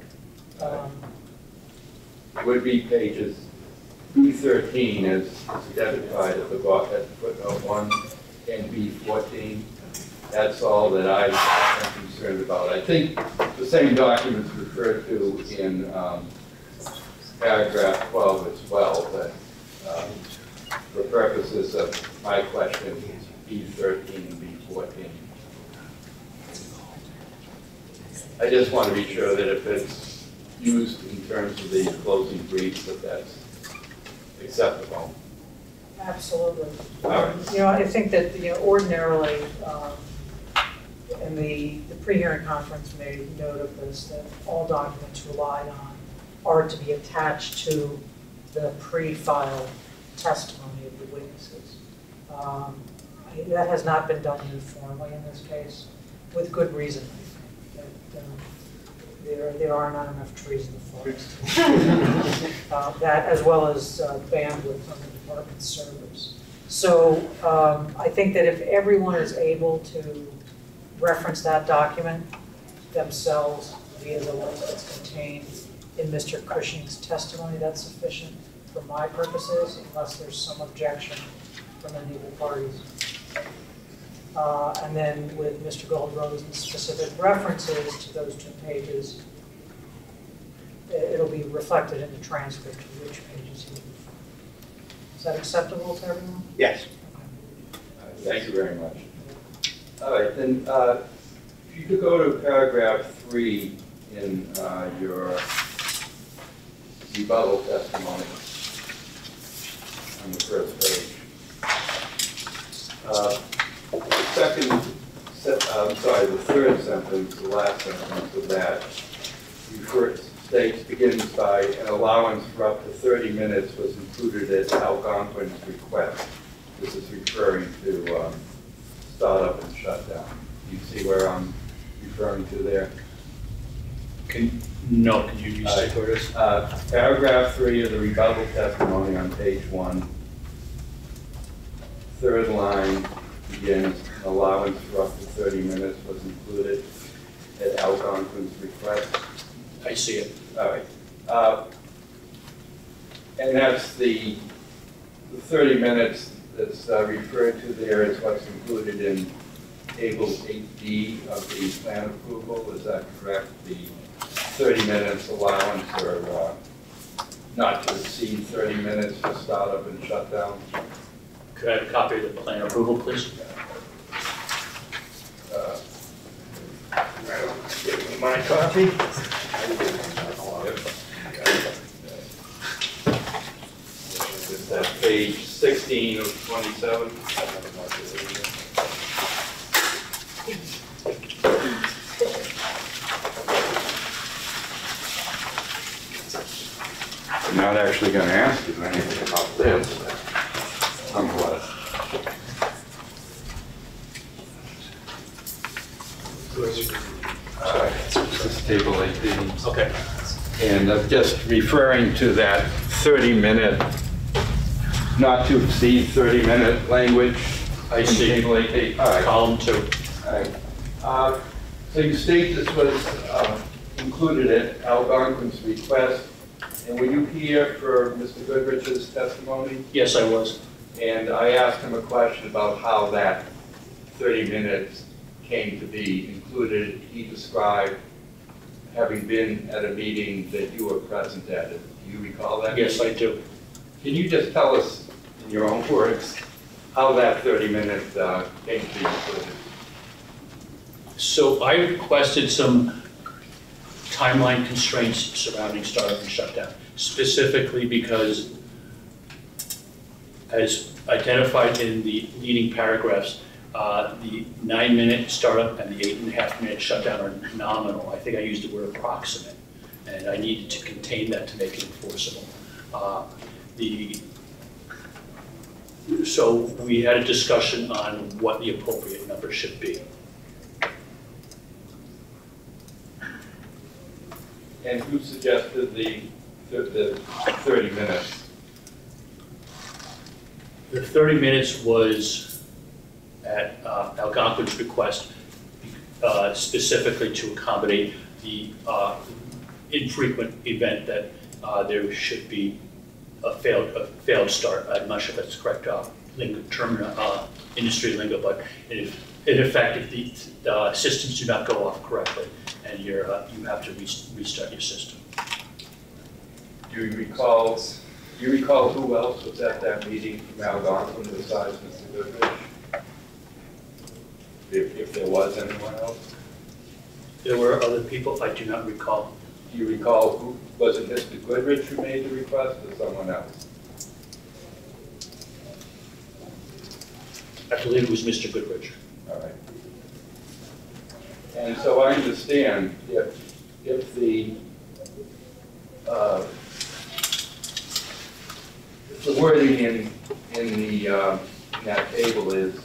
Would be pages B13 as identified at the bottom, at footnote 1, and B14. That's all that I'm concerned about. I think the same documents referred to in paragraph 12 as well, but for purposes of my question, B13 and B14. I just want to be sure that if it's used in terms of the closing brief, that that's acceptable. Absolutely. All right. You know, I think that, you know, ordinarily, and the pre-hearing conference made note of this, that all documents relied on are to be attached to the pre-filed testimony of the witnesses. That has not been done uniformly in this case, with good reason, I think. That, there are not enough trees in the forest. That, as well as bandwidth on the department's servers. So I think that if everyone is able to reference that document themselves via the link that's contained in Mr. Cushing's testimony, that's sufficient for my purposes, unless there's some objection from any of the parties. And then with Mr. Goldrose's specific references to those 2 pages, it'll be reflected in the transcript of which pages he referred. Is that acceptable to everyone? Yes. Thank you very much. All right, then if you could go to paragraph 3 in your rebuttal testimony on the first page. The third sentence, the last sentence of that, begins by an allowance for up to 30 minutes was included at Algonquin's request. This is referring to startup and shutdown. Do you see where I'm referring to there? No, can you state where it is? Paragraph 3 of the rebuttal testimony on page 1. Third line begins, an allowance for up to 30 minutes was included at Algonquin's request. I see it. All right. And that's the 30 minutes that's referred to there is what's included in table 8D of the plan approval. Is that correct? The 30 minutes allowance or not to exceed 30 minutes for startup and shutdown. Could I have a copy of the plan approval, please? Give me my copy. It's at page 16 of 27. I'm not actually going to ask you anything about this. This is table 18. Okay. And I'm just referring to that 30-minute, not to exceed 30-minute language. I see. Table 18. All right. Column 2. All right. So you state this was included at Algonquin's request. And were you here for Mr. Goodrich's testimony? Yes, I was. And I asked him a question about how that 30 minutes came to be included. He described having been at a meeting that you were present at. Do you recall that? Yes, I do. Can you just tell us, in your own words, how that 30 minutes came to be included? So I requested some timeline constraints surrounding startup and shutdown, specifically because, as identified in the leading paragraphs, the 9-minute startup and the 8.5-minute shutdown are nominal. I think I used the word approximate, and I needed to contain that to make it enforceable. So we had a discussion on what the appropriate number should be. And who suggested the 30 minutes? The 30 minutes was at Algonquin's request, specifically to accommodate the infrequent event that there should be a failed start. I'm not sure if that's correct industry lingo, but in effect, if the systems do not go off correctly and you have to restart your system. Do you recall who else was at that meeting from Algonquin besides Mr. Goodrich? If there was anyone else? There were other people, I do not recall. Do you recall who, was it Mr. Goodrich who made the request or someone else? I believe it was Mr. Goodrich. All right. And so I understand if the wording in that table is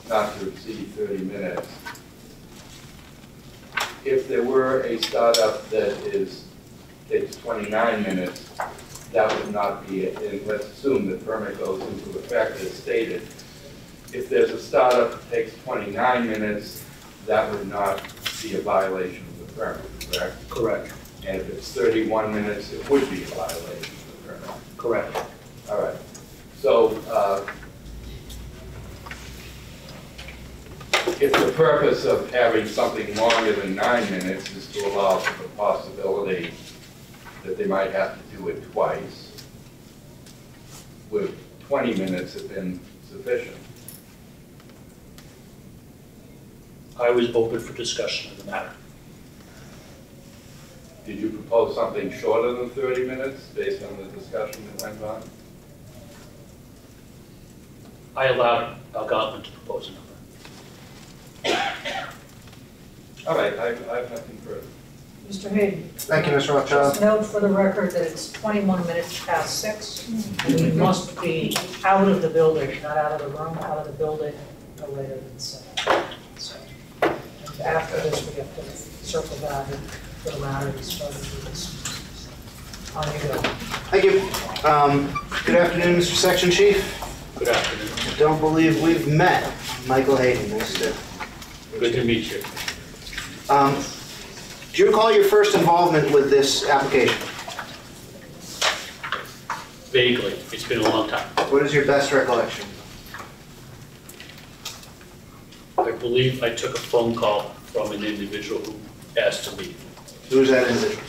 not to exceed 30 minutes, if there were a startup that takes 29 minutes, that would not be it. And let's assume the permit goes into effect as stated. If there's a startup that takes 29 minutes, that would not be a violation of the permit, correct? Correct. And if it's 31 minutes, it would be a violation of the permit. Correct. All right. So if the purpose of having something longer than 9 minutes is to allow for the possibility that they might have to do it twice, would 20 minutes have been sufficient? I was open for discussion of the matter. Did you propose something shorter than 30 minutes based on the discussion that went on? I allowed Algonquin to propose a number. All right, I have nothing further. Mr. Hayden? Thank you, Mr. Rothschild. Just note for the record that it's 21 minutes past 6, and we must be out of the building, not out of the room, out of the building no later than 7. So, and after this, we have to circle back and put a matter and start to do this. On you go. Thank you. Good afternoon, Mr. Section Chief. Good afternoon. I don't believe we've met. Michael Hayden, nice to Good to meet you. Do you recall your first involvement with this application? Vaguely. It's been a long time. What is your best recollection? I believe I took a phone call from an individual who asked to leave. Who is that individual?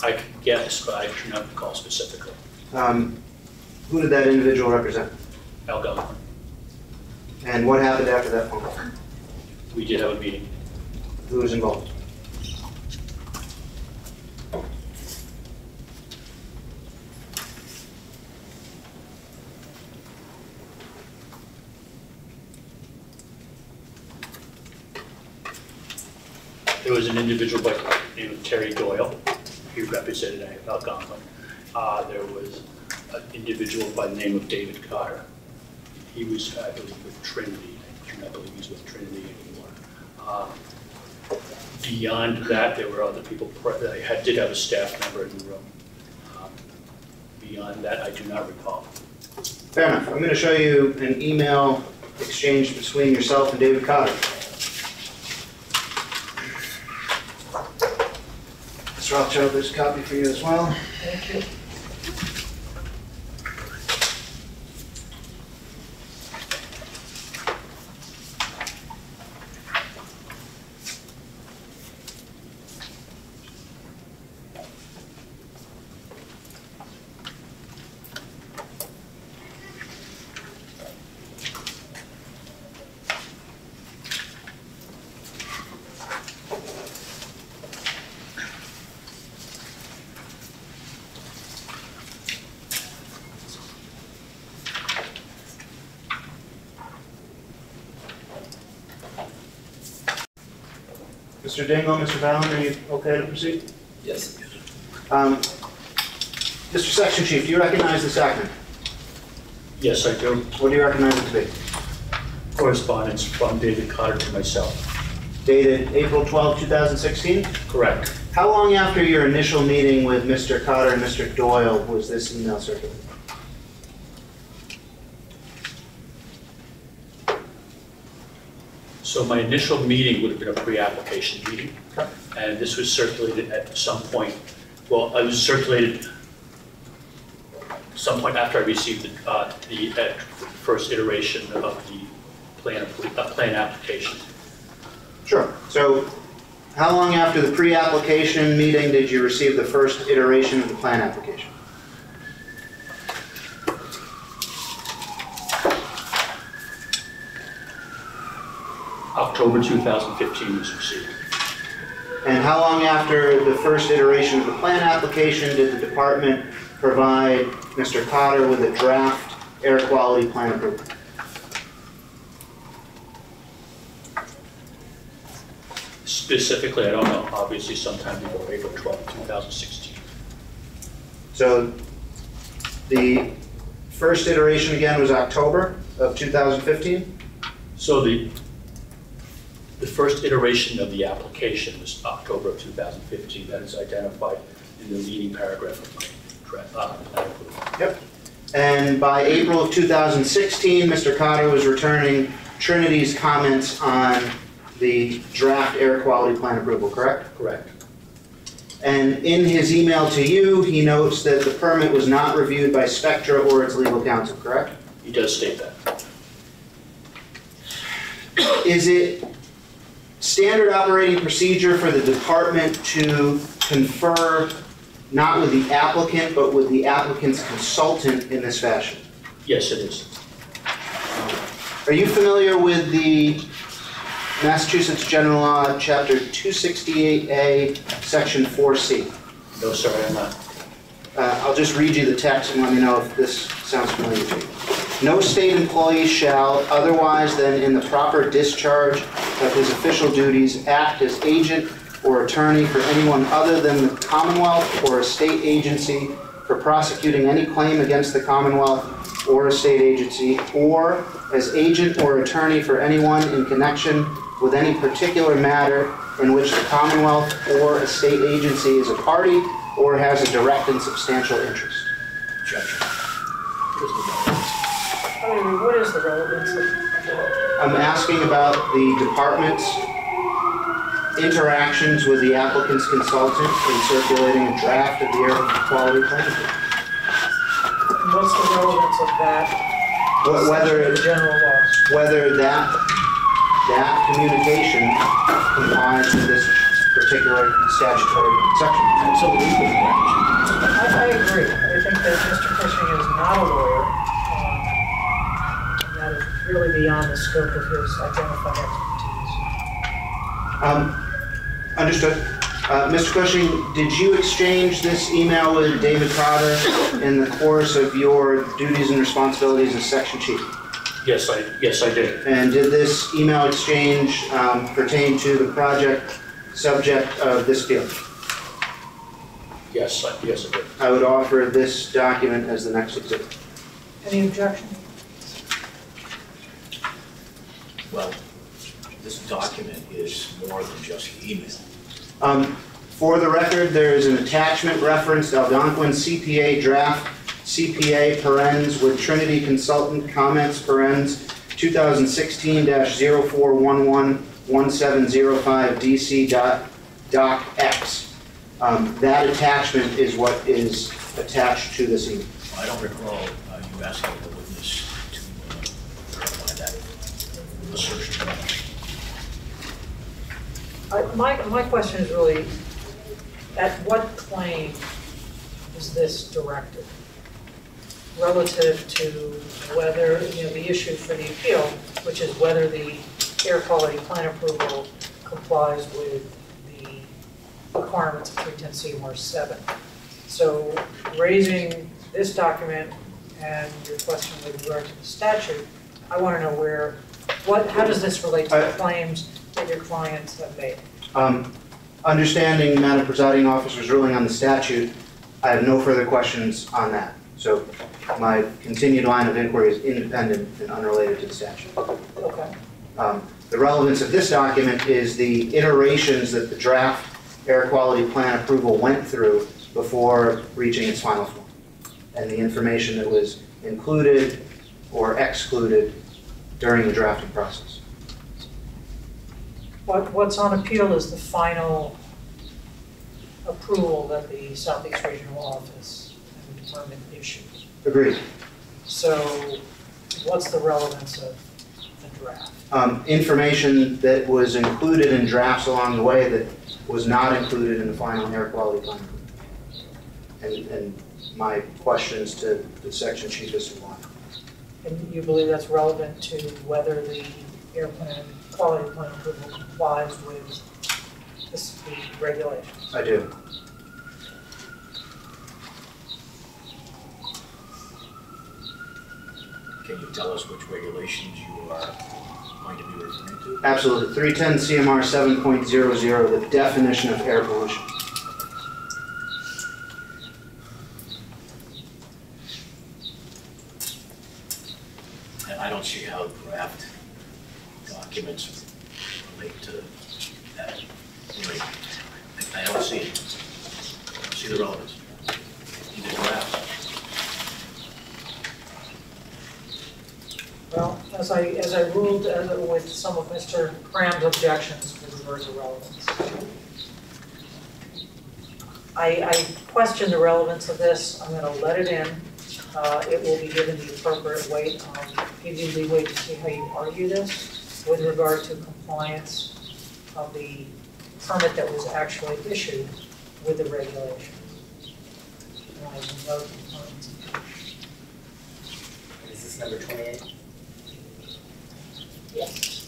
I can guess, but I do not recall specifically. Who did that individual represent? Algonquin. And what happened after that phone call? We did have a meeting. Who was involved? There was an individual by the name of Terry Doyle. He represented Algonquin. There was an individual by the name of David Carter. He was, I believe, with Trinity. I do not believe he's with Trinity anymore. Beyond that, there were other people. I did have a staff member in the room. Beyond that, I do not recall. Fair enough. I'm going to show you an email exchange between yourself and David Cotter. Mr. Rothschild, there's a copy for you as well. Thank you. Mr. Dingle, Mr. Fallon, are you okay to proceed? Yes. Mr. Section Chief, do you recognize this document? Yes, I do. What do you recognize it to be? Correspondence from David Carter to myself. Dated April 12, 2016? Correct. How long after your initial meeting with Mr. Cotter and Mr. Doyle was this email circulated? So my initial meeting would have been a pre-application meeting, and this was circulated at some point. Well, it was circulated some point after I received the first iteration of the plan application. Sure. So How long after the pre-application meeting did you receive the first iteration of the plan application? October 2015 was received. And how long after the first iteration of the plan application did the department provide Mr. Cotter with a draft air quality plan approval? Specifically, I don't know, obviously sometime before April 12, 2016. So the first iteration again was October of 2015? So the first iteration of the application was October of 2015. That is identified in the leading paragraph of my plan approval. Yep. And by April of 2016, Mr. Cotter was returning Trinity's comments on the draft air quality plan approval, correct? Correct. And in his email to you, he notes that the permit was not reviewed by Spectra or its legal counsel, correct? He does state that. Is it standard operating procedure for the department to confer not with the applicant, but with the applicant's consultant in this fashion? Yes, it is. Are you familiar with the Massachusetts General Law, Chapter 268A, Section 4C? No, sir, I am not. I'll just read you the text and let me know if this sounds familiar to you. No state employee shall, otherwise than in the proper discharge of his official duties, act as agent or attorney for anyone other than the Commonwealth or a state agency for prosecuting any claim against the Commonwealth or a state agency, or as agent or attorney for anyone in connection with any particular matter in which the Commonwealth or a state agency is a party or has a direct and substantial interest. Objection. What is the relevance of that? I'm asking about the department's interactions with the applicant's consultant in circulating a draft of the air quality plan. And what's the relevance of that? Whether General laws. whether that communication complies with this particular statutory section. Absolutely correct. I agree. I think that Mr. Cushing is not a lawyer. And that is really beyond the scope of his identified expertise. Understood. Mr. Cushing, did you exchange this email with David Cotter in the course of your duties and responsibilities as section chief? Yes, I did. And did this email exchange pertain to the project subject of this appeal? Yes, I did. I would offer this document as the next exhibit. Any objection? Well, this document is more than just email. For the record, there is an attachment referenced Algonquin CPA draft, CPA parens with Trinity Consultant comments parens 2016-04111705 DC.doc X. That attachment is what is attached to this email. I don't recall you asking the witness to verify that assertion. My question is really, at what claim is this directed? Relative to whether, the issue for the appeal, which is whether the air quality plan approval complies with the requirements of 310C-7. So raising this document and your question with regard to the statute, I want to know how does this relate to the claims that your clients have made? Understanding Madam Presiding Officer's ruling on the statute, I have no further questions on that. So my continued line of inquiry is independent and unrelated to the statute. Okay. The relevance of this document is the iterations that the draft air quality plan approval went through before reaching its final form, and the information that was included or excluded during the drafting process. What's on appeal is the final approval that the Southeast Regional Office and the Department issues. Agreed. So what's the relevance of the draft? information that was included in drafts along the way that was not included in the final air quality plan. And my questions to the section chief as to why. And you believe that's relevant to whether the air plan, quality plan approval complies with the regulations? I do. Can you tell us which regulations you are going to be referring to? Absolutely. 310 CMR 7.00, the definition of air pollution. And I don't see how draft documents relate to that. Anyway, I don't see it. I don't see the relevance in the drafts. Well, as I ruled with some of Mr. Cram's objections with regard to relevance, I question the relevance of this. I'm going to let it in. It will be given the appropriate weight. Give you leeway to see how you argue this with regard to compliance of the permit that was actually issued with the regulation. And I will note the compliance. Is this number 28? Yes.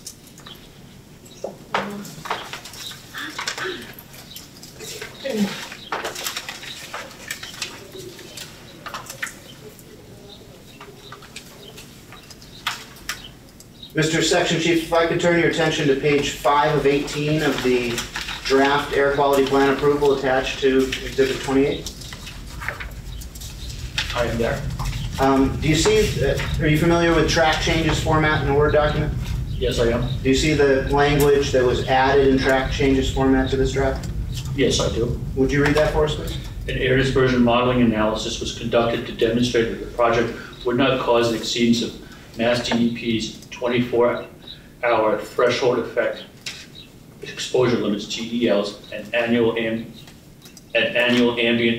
Mr. Section Chief, if I could turn your attention to page 5 of 18 of the draft air quality plan approval attached to Exhibit 28. I am there. Do you see, are you familiar with track changes format in a Word document? Yes, I am. Do you see the language that was added in track changes format to this draft? Yes, I do. Would you read that for us, please? An air dispersion modeling analysis was conducted to demonstrate that the project would not cause an exceedance of Mass DEP's 24-hour threshold effect exposure limits, TELs, and annual ambient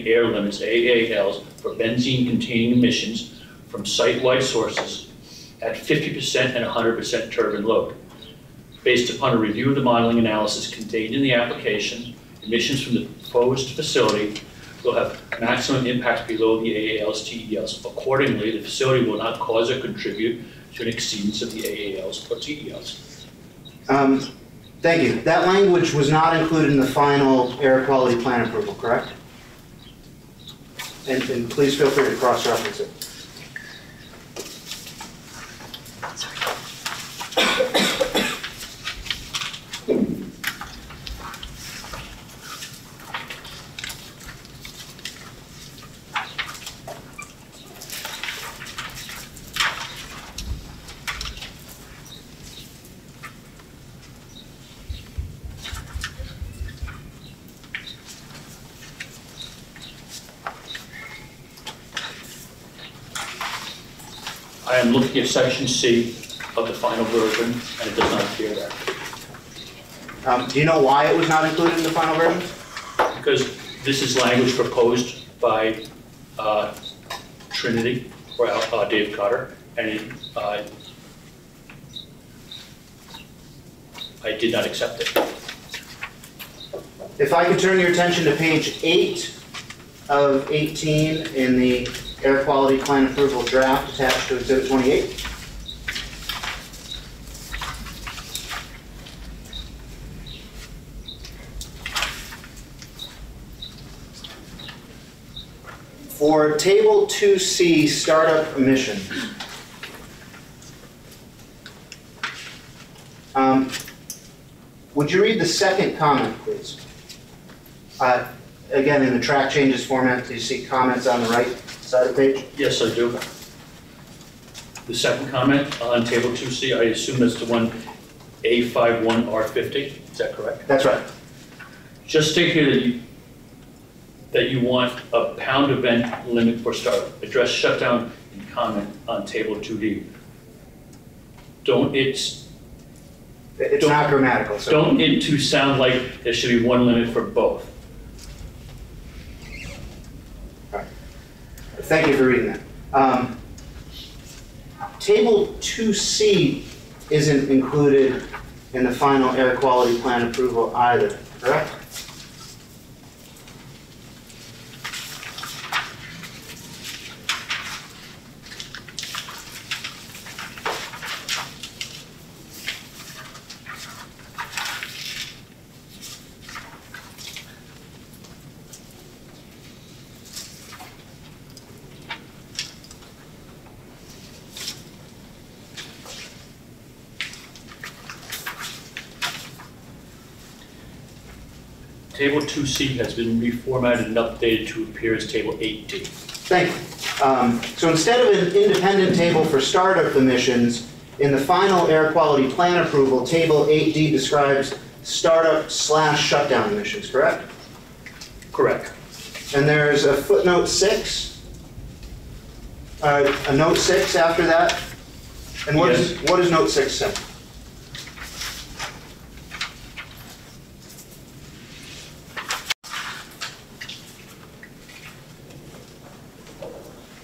air limits, AALs, for benzene-containing emissions from site-wide sources at 50% and 100% turbine load. Based upon a review of the modeling analysis contained in the application, emissions from the proposed facility will have maximum impact below the AALs, TELs. Accordingly, the facility will not cause or contribute to an exceedance of the AALs or TELs. Thank you. That language was not included in the final air quality plan approval, correct? And please feel free to cross-reference it. I am looking at section C of the final version, and it does not appear there. Do you know why it was not included in the final version? Because this is language proposed by Trinity, or Dave Cotter, and I did not accept it. If I could turn your attention to page 8 of 18 in the air quality plan approval draft attached to Exhibit 28. For Table 2C, startup emissions. Would you read the second comment, please? Again, in the track changes format, do you see comments on the right side of the page? Yes, I do. The second comment on table 2C, I assume that's the one A51R50, is that correct? That's right. Just state here that you want a pound event limit for startup. Address shutdown and comment on table 2D. It's not grammatical. So. Don't it to sound like there should be one limit for both. Thank you for reading that. Table 2C isn't included in the final air quality plan approval either, correct? Table 2C has been reformatted and updated to appear as Table 8D. Thank you. So instead of an independent table for startup emissions, in the final air quality plan approval, Table 8D describes startup/shutdown emissions, correct? Correct. And there's a footnote 6, a note 6 after that. And what does note 6 say?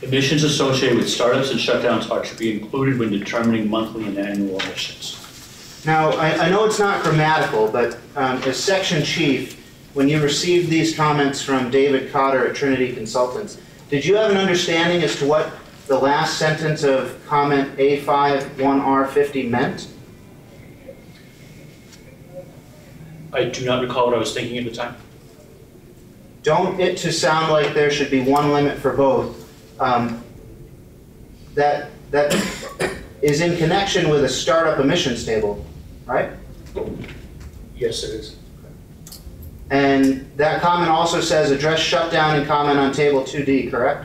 Emissions associated with startups and shutdowns are to be included when determining monthly and annual emissions. Now, I know it's not grammatical, but as section chief, when you received these comments from David Cotter at Trinity Consultants, did you have an understanding as to what the last sentence of comment A5-1R50 meant? I do not recall what I was thinking at the time. Don't it to sound like there should be one limit for both. That is in connection with a startup emissions table, right? Yes, it is. And that comment also says address shutdown and comment on table 2D, correct?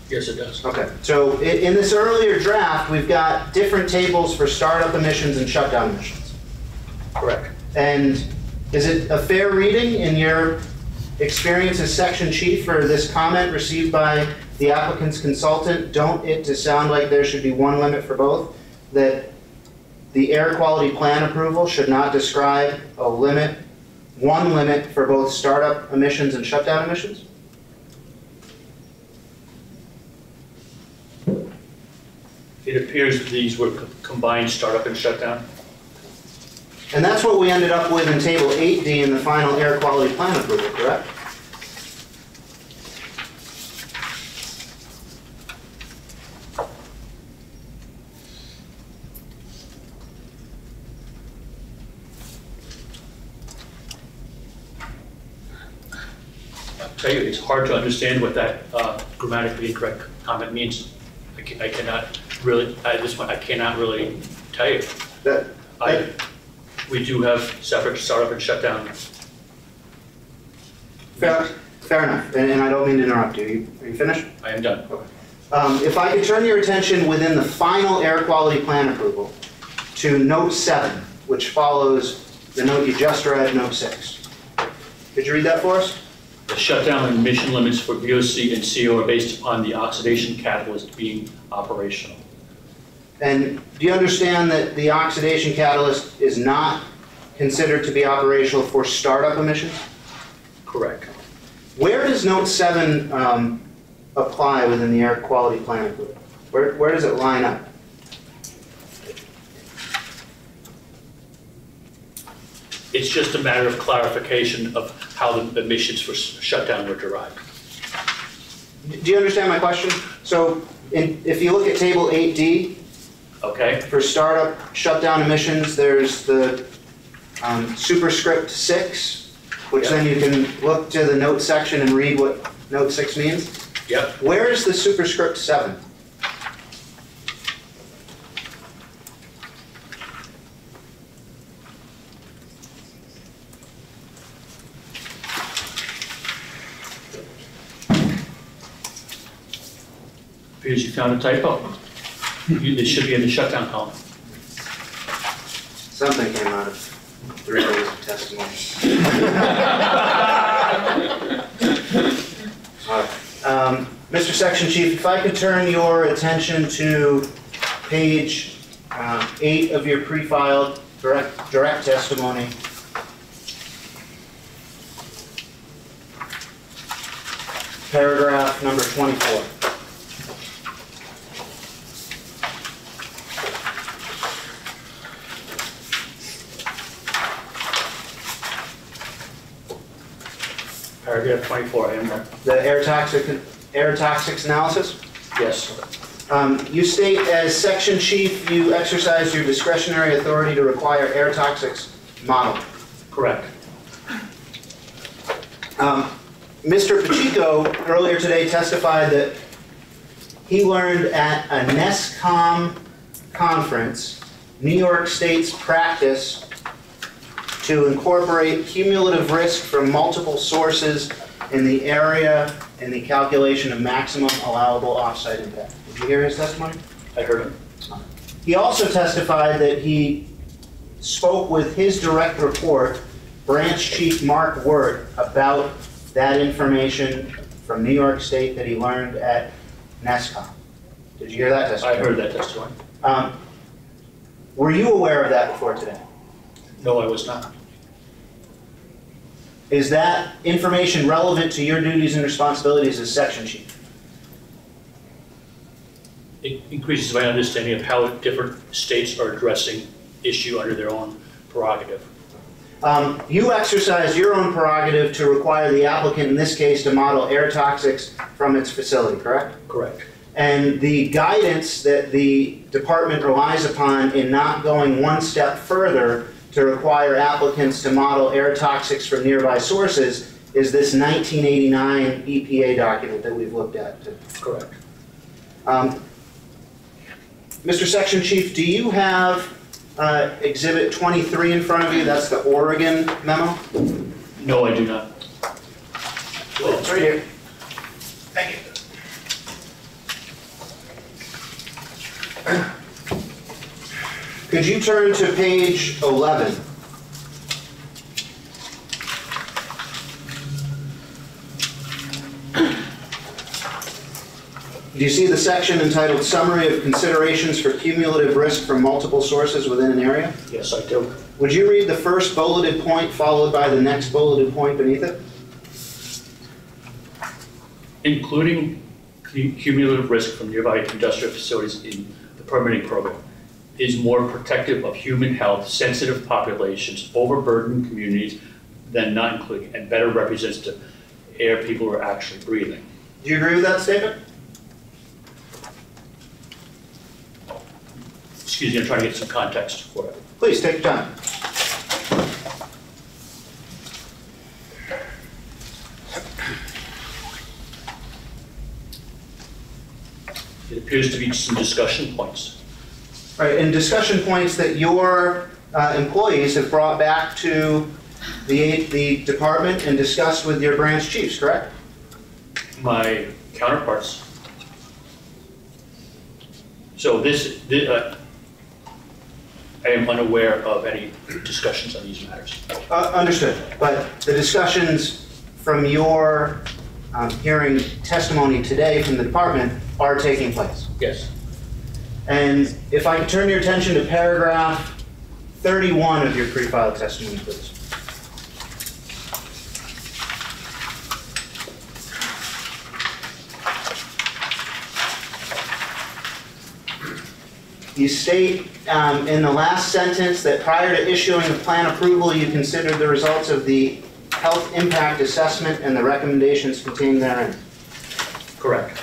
Yes, it does. Okay, so in this earlier draft, we've got different tables for startup emissions and shutdown emissions. Correct. And is it a fair reading in your experience as section chief for this comment received by the applicant's consultant? Don't it to sound like there should be one limit for both? That the air quality plan approval should not describe a limit, one limit for both startup emissions and shutdown emissions? It appears that these were combined startup and shutdown. And that's what we ended up with in table 8D in the final air quality plan approval, correct? I'll tell you, it's hard to understand what that grammatically incorrect comment means. I cannot really, at this point, I cannot really tell you. We do have separate startup and shutdown. Fair enough, and I don't mean to interrupt you. Are you finished? I am done. If I could turn your attention within the final air quality plan approval to note 7, which follows the note you just read, note 6. Could you read that for us? The shutdown and emission limits for VOC and CO are based upon the oxidation catalyst being operational. And do you understand that the oxidation catalyst is not considered to be operational for startup emissions? Correct. Where does note 7 apply within the air quality plan approval? Where does it line up? It's just a matter of clarification of how the emissions for shutdown were derived. Do you understand my question? So if you look at table 8D, Okay? for startup shutdown emissions, there's the superscript 6, which then you can look to the note section and read what note 6 means. Yep. Where is the superscript 7? Appears you found a typo. It should be in the shutdown column. Something came out of 3 days of testimony. All right. Mr. Section Chief, if I could turn your attention to page 8 of your pre-filed direct testimony. paragraph number 24. Paragraph 24, I am there. The air toxics analysis. Yes, You state, as section chief, you exercise your discretionary authority to require air toxics model. correct. Mr. Pacheco earlier today testified that he learned at a NESCOM conference, New York State's practice to incorporate cumulative risk from multiple sources in the area in the calculation of maximum allowable offsite impact. Did you hear his testimony? I heard him. He also testified that he spoke with his direct report, Branch Chief Mark Wirt, about that information from New York State that he learned at NESCOM. Did you hear that I testimony? heard that testimony. Were you aware of that before today? No, I was not. Is that information relevant to your duties and responsibilities as section chief? It increases my understanding of how different states are addressing issue under their own prerogative. You exercise your own prerogative to require the applicant, in this case, to model air toxics from its facility, correct? Correct. And the guidance that the department relies upon in not going one step further to require applicants to model air toxics from nearby sources is this 1989 EPA document that we've looked at. Correct. Mr. Section Chief, do you have Exhibit 23 in front of you? That's the Oregon memo? No, I do not. Oh, it's right here. Thank you. Could you turn to page 11? Do you see the section entitled Summary of Considerations for Cumulative Risk from Multiple Sources Within an Area? Yes, I do. Would you read the first bulleted point followed by the next bulleted point beneath it? Including cumulative risk from nearby industrial facilities in the permitting program is more protective of human health, sensitive populations, overburdened communities than not including, and better represents the air people are actually breathing. Do you agree with that statement? Excuse me, I'm trying to get some context for it. Please, take your time. It appears to be some discussion points. Right, and discussion points that your employees have brought back to the department and discussed with your branch chiefs, correct? My counterparts. So I am unaware of any discussions on these matters. Understood, but the discussions from your hearing testimony today from the department are taking place. Yes. And if I could turn your attention to paragraph 31 of your pre-filed testimony, please. You state in the last sentence that prior to issuing the plan approval, you considered the results of the health impact assessment and the recommendations contained therein. Correct.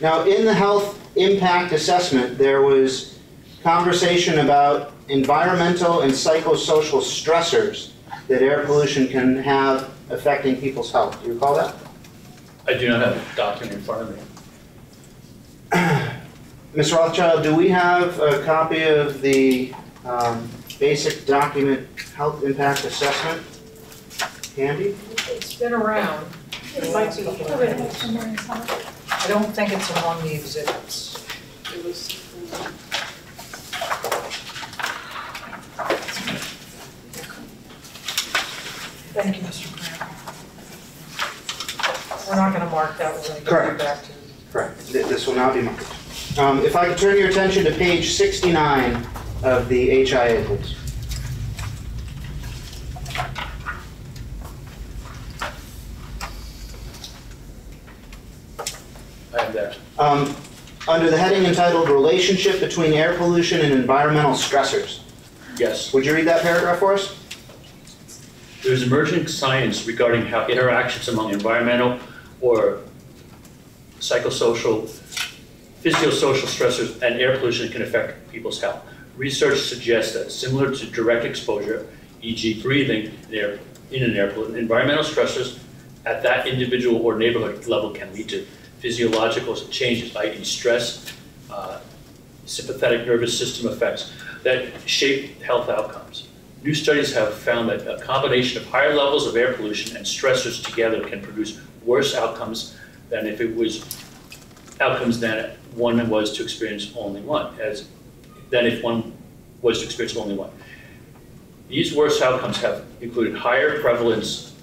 Now, in the health impact assessment, there was conversation about environmental and psychosocial stressors that air pollution can have affecting people's health. Do you recall that? I do not have a document in front of me. Ms. Rothschild, do we have a copy of the basic document health impact assessment handy? It's been around. It might be here. I don't think it's among the exhibits. It was, Thank you, Mr. Kramer. We're not going to mark that. We're going to Correct. go back to. Correct. This will not be marked. If I could turn your attention to page 69 of the HIA, please. under the heading entitled Relationship Between Air Pollution and Environmental Stressors. Yes. Would you read that paragraph for us? There is emerging science regarding how interactions among environmental or psychosocial, physiosocial stressors and air pollution can affect people's health. Research suggests that similar to direct exposure, e.g. breathing in an air pollutant, environmental stressors at that individual or neighborhood level can lead to physiological changes, i.e. stress, sympathetic nervous system effects that shape health outcomes. New studies have found that a combination of higher levels of air pollution and stressors together can produce worse outcomes than if it was outcomes than one was to experience only one, than if one was to experience only one. These worse outcomes have included higher prevalence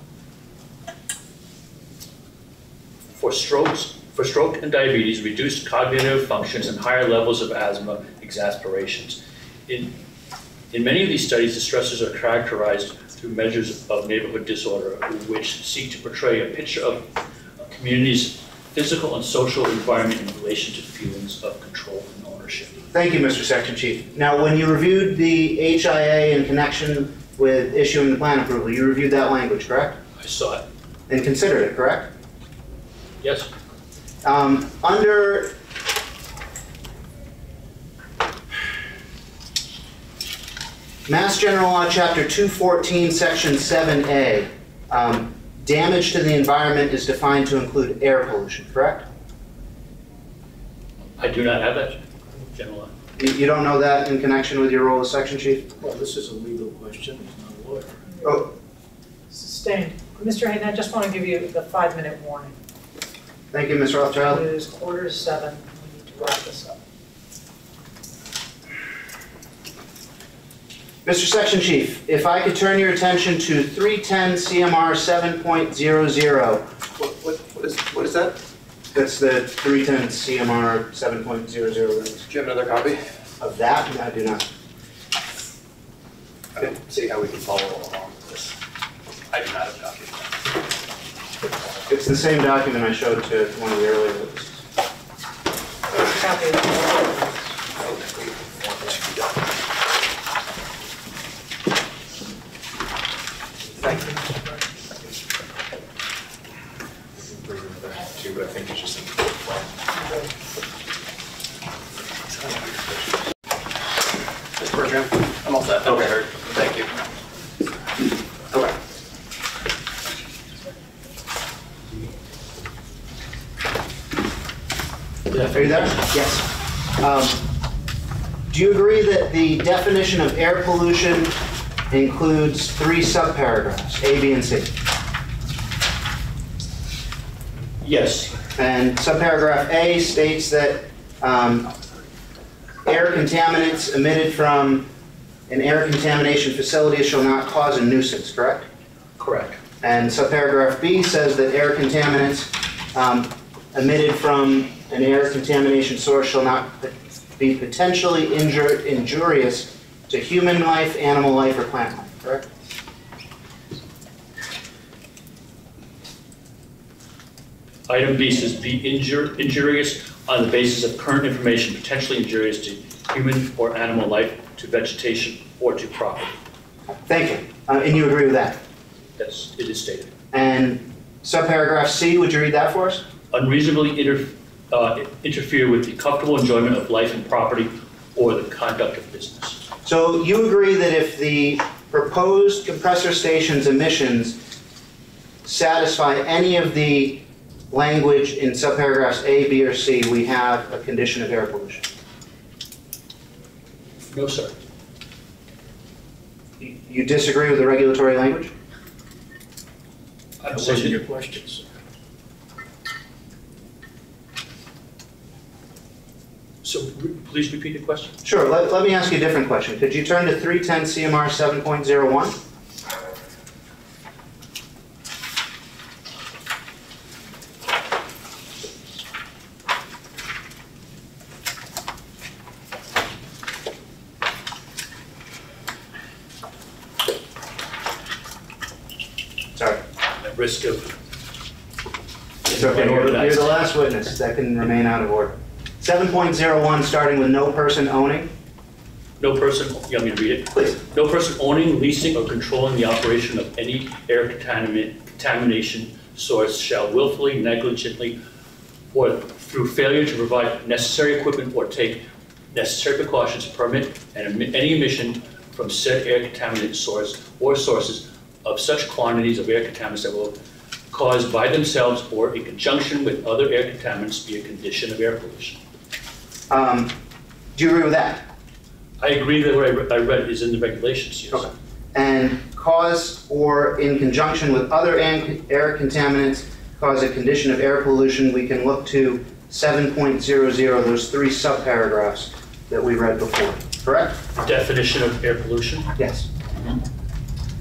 for stroke and diabetes, reduced cognitive functions, and higher levels of asthma exacerbations. In many of these studies, the stressors are characterized through measures of neighborhood disorder, which seek to portray a picture of a community's physical and social environment in relation to feelings of control and ownership. Thank you, Mr. Section Chief. Now, when you reviewed the HIA in connection with issuing the plan approval, you reviewed that language, correct? I saw it. And considered it, correct? Yes. Under Mass General Law, Chapter 214, Section 7A, damage to the environment is defined to include air pollution, correct? I do not have that general law. You don't know that in connection with your role as Section Chief? Well, this is a legal question, he's not a lawyer. Oh, Sustained. Mr. Hayden, I just want to give you the 5-minute warning. thank you, Ms. Rothschild. It is 6:45. We need to wrap this up. Mr. Section Chief, if I could turn your attention to 310 CMR 7.00. What is that? That's the 310 CMR 7.00 release. Do you have another copy? Of that, I do not. I don't see how we can follow along with this. I do not have a copy of that. It's the same document I showed to one of the earlier witnesses. Copy of the- Thank you. Too, but I think it's just Mr. Bertram, I'm all set. Okay. Thank you. Okay. Are you there? Yes. Do you agree that the definition of air pollution includes 3 subparagraphs, A, B, and C? Yes. And subparagraph A states that air contaminants emitted from an air contamination facility shall not cause a nuisance, correct? Correct. And subparagraph B says that air contaminants emitted from an air contamination source shall not be potentially injurious to human life, animal life, or plant life, correct? Item B says be injurious on the basis of current information, potentially injurious to human or animal life, to vegetation, or to property. Thank you. And you agree with that? Yes, it is stated. And subparagraph C, would you read that for us? Unreasonably interfere with the comfortable enjoyment of life and property or the conduct of business. So you agree that if the proposed compressor station's emissions satisfy any of the language in subparagraphs A, B, or C, we have a condition of air pollution? No, sir. You disagree with the regulatory language? That wasn't your question, sir. So please repeat the question. Sure. Let me ask you a different question. Could you turn to 310 CMR 7.01? Sorry. At risk of... It's okay. You're the last witness. That can remain out of order. 7.01, starting with no person owning. No person, you want me to read it? Please. No person owning, leasing, or controlling the operation of any air contamination source shall willfully, negligently, or through failure to provide necessary equipment or take necessary precautions, permit any emission from said air contaminant source or sources of such quantities of air contaminants that will cause by themselves or in conjunction with other air contaminants be a condition of air pollution. Do you agree with that? I agree that what I read is in the regulations, yes. Okay. And cause or in conjunction with other air contaminants cause a condition of air pollution, we can look to 7.00, those 3 subparagraphs that we read before, correct? Definition of air pollution? Yes.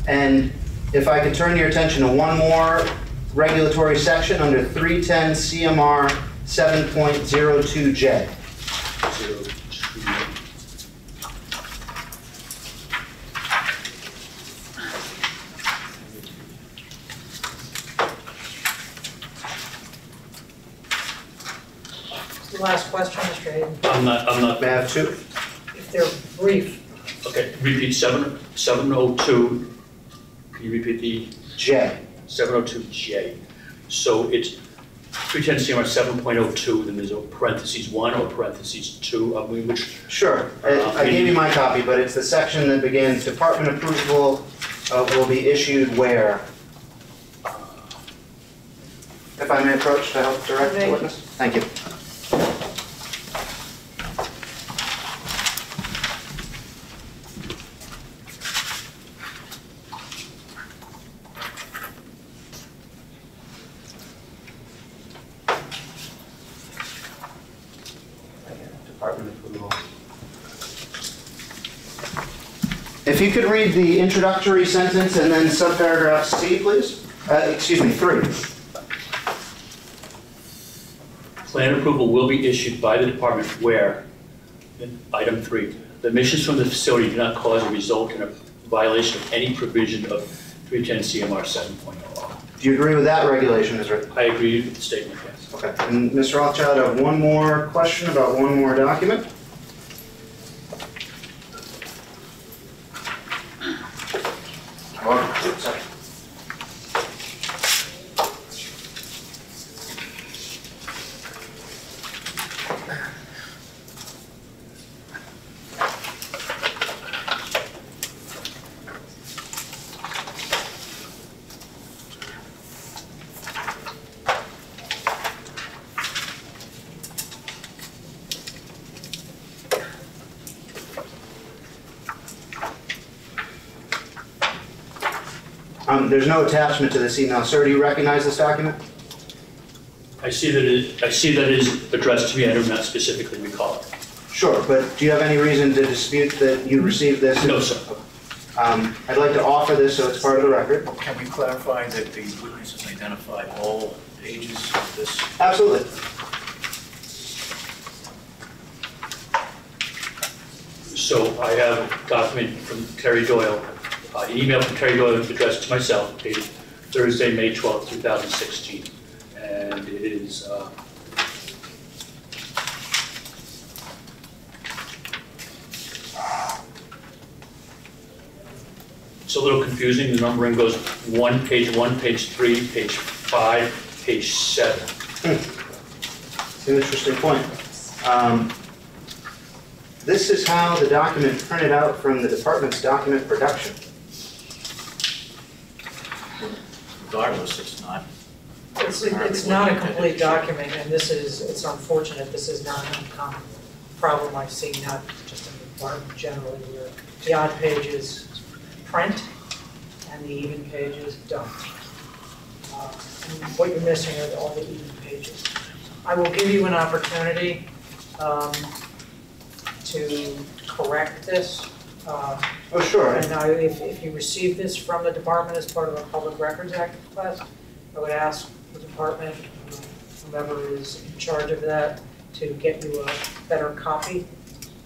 And if I could turn your attention to one more regulatory section under 310 CMR 7.02J. Last question, Mr. Hayden. I'm not, May I have 2? If they're brief, okay, repeat 702, can you repeat the J. 702J? So it's 310 CMR 7.02, then there's a parentheses 1 or parentheses 2, which, Sure. I gave you my copy, but it's the section that begins, department approval will be issued where? If I may approach to help direct the witness? Thank you. Department approval. If you could read the introductory sentence and then subparagraph C, please. Excuse me, 3. plan approval will be issued by the department where, item 3, the emissions from the facility do not cause or result in a violation of any provision of 310 CMR 7.0. Do you agree with that regulation as written? I agree with the statement, yes. Okay. And Mr. Rothschild, I have one more question about one more document. Sorry. There's no attachment to this email. Sir, do you recognize this document? I see that it is addressed to me. I do not specifically recall it. Sure, but do you have any reason to dispute that you received this? No, sir. I'd like to offer this so it's part of the record. Can we clarify that the witnesses identified all pages of this? Absolutely. So I have a document from Terry Doyle, an email from Terry Doyle addressed to myself, dated Thursday, May 12th, 2016. And it is it's a little confusing. The numbering goes page 1, page 3, page 5, page 7. It's an interesting point. This is how the document printed out from the department's document production. Regardless, it's not. It's not a complete document, and it's unfortunate, this is not an uncommon problem I've seen, not just in the department generally, where the odd pages print and the even pages don't. And what you're missing are all the even pages. I will give you an opportunity to correct this. Oh, sure. And if you receive this from the department as part of a Public Records Act request, I would ask the department, whomever is in charge of that, to get you a better copy.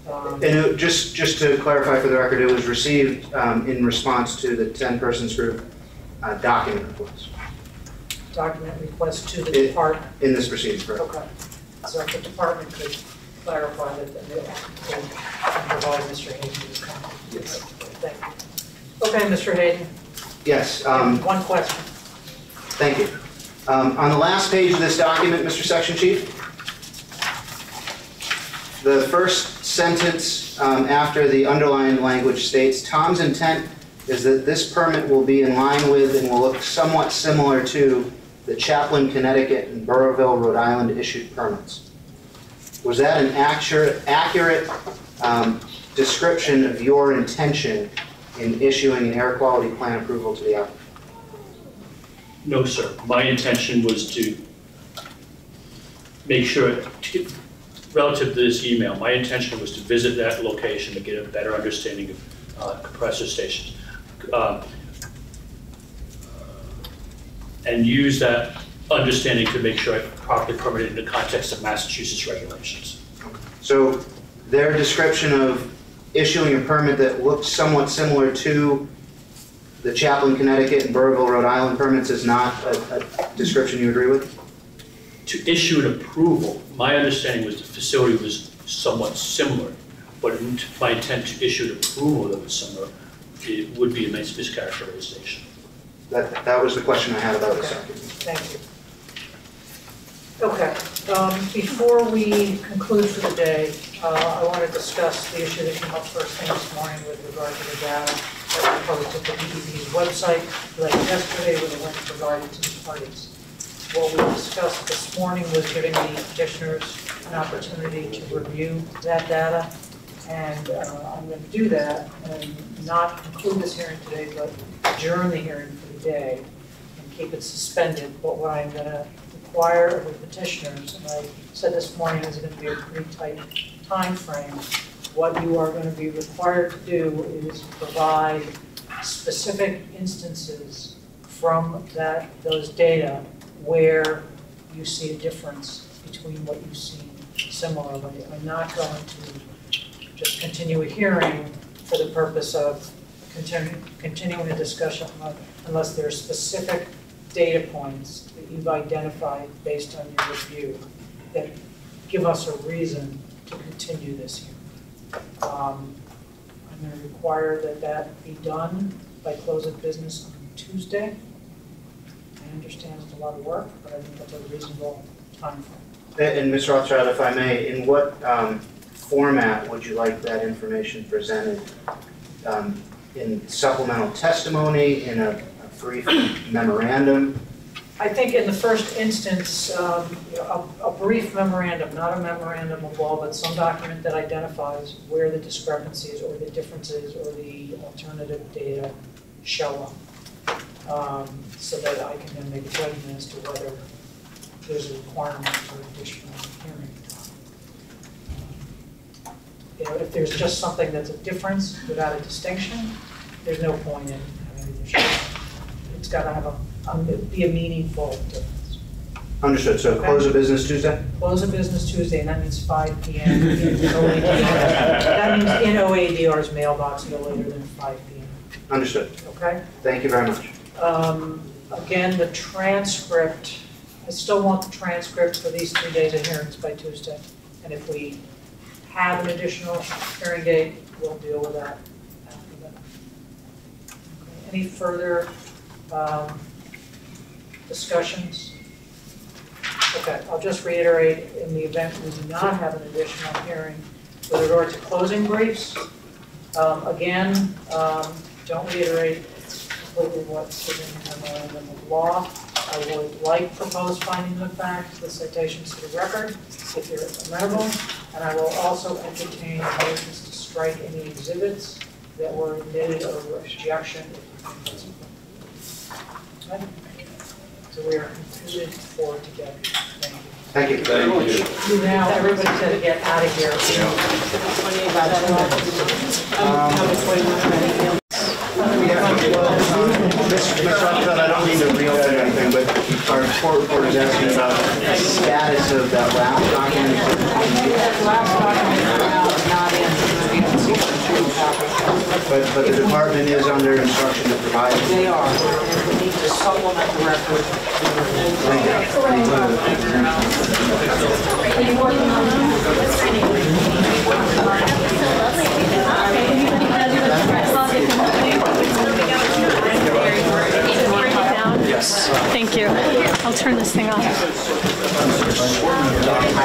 And just to clarify for the record, it was received in response to the 10-persons group document request. Document request to the department. In this proceeding, correct? Okay. So if the department could clarify that they can provide Mr. Hayden with a copy. Yes. Thank you. Okay, Mr. Hayden, Yes, one question. thank you. On the last page of this document, Mr. Section Chief, the first sentence after the underlined language states, Tom's intent is that this permit will be in line with and will look somewhat similar to the Chaplin, Connecticut and Burrillville, Rhode Island issued permits. Was that an accurate description of your intention in issuing an air quality plan approval to the applicant? No, sir. My intention was to make sure, relative to this email, my intention was to visit that location to get a better understanding of compressor stations. And use that understanding to make sure I properly permitted in the context of Massachusetts regulations. So their description of issuing a permit that looks somewhat similar to the Chaplin, Connecticut and Burrillville, Rhode Island permits is not a description you agree with? To issue an approval, my understanding was the facility was somewhat similar, but my intent to issue an approval that was similar, it would be a mischaracterization. That was the question I had about this. Thank you. Okay, before we conclude for the day, I want to discuss the issue that came up first thing this morning with regard to the data that we posted to the DEP's website like yesterday with a link provided to the parties. What we discussed this morning was giving the petitioners an opportunity to review that data, and I'm going to do that and not conclude this hearing today, but adjourn the hearing for the day and keep it suspended. But what I'm going to require of the petitioners, and I said this morning is going to be a pretty tight time frame, what you are going to be required to do is provide specific instances from those data where you see a difference between what you see similarly. I'm not going to just continue a hearing for the purpose of continuing a discussion unless there are specific data points that you've identified based on your review that give us a reason to continue this hearing. I'm going to require that that be done by close of business on Tuesday. I understand it's a lot of work, but I think that's a reasonable time frame. And Ms. Rothschild, if I may, in what format would you like that information presented? In supplemental testimony, in a brief memorandum? I think in the first instance, a brief memorandum, not a memorandum of law, but some document that identifies where the discrepancies or the differences or the alternative data show up, so that I can then make a judgment as to whether there's a requirement for additional hearing time. If there's just something that's a difference without a distinction, there's no point in having additional. It's got to have be a meaningful difference. Understood. So Okay. Close of business Tuesday? Close of business Tuesday, and that means 5 p.m. in OADR. That means in OADR's mailbox no later than 5 p.m. Understood. Okay? Thank you very much. Again, the transcript, I still want the transcript for these 3 days of hearings by Tuesday. And if we have an additional hearing date, we'll deal with that after that. Okay. Any further discussions? Okay, I'll just reiterate, in the event we do not have an additional hearing, with regard to closing briefs, again, don't reiterate completely what's in the memorandum of law. I would like proposed findings of fact, the citations to the record, if you're amenable, and I will also entertain motions to strike any exhibits that were admitted over objection. Okay? So we are concluded for today. Thank you. Thank you. Now, everybody's got to get out of here. Ms. Rothschild, I don't mean to reopen anything, but our report report is asking about the status of that last document. But the department is under instruction to provide. They are. And we need to supplement the record. Thank you. Are you working on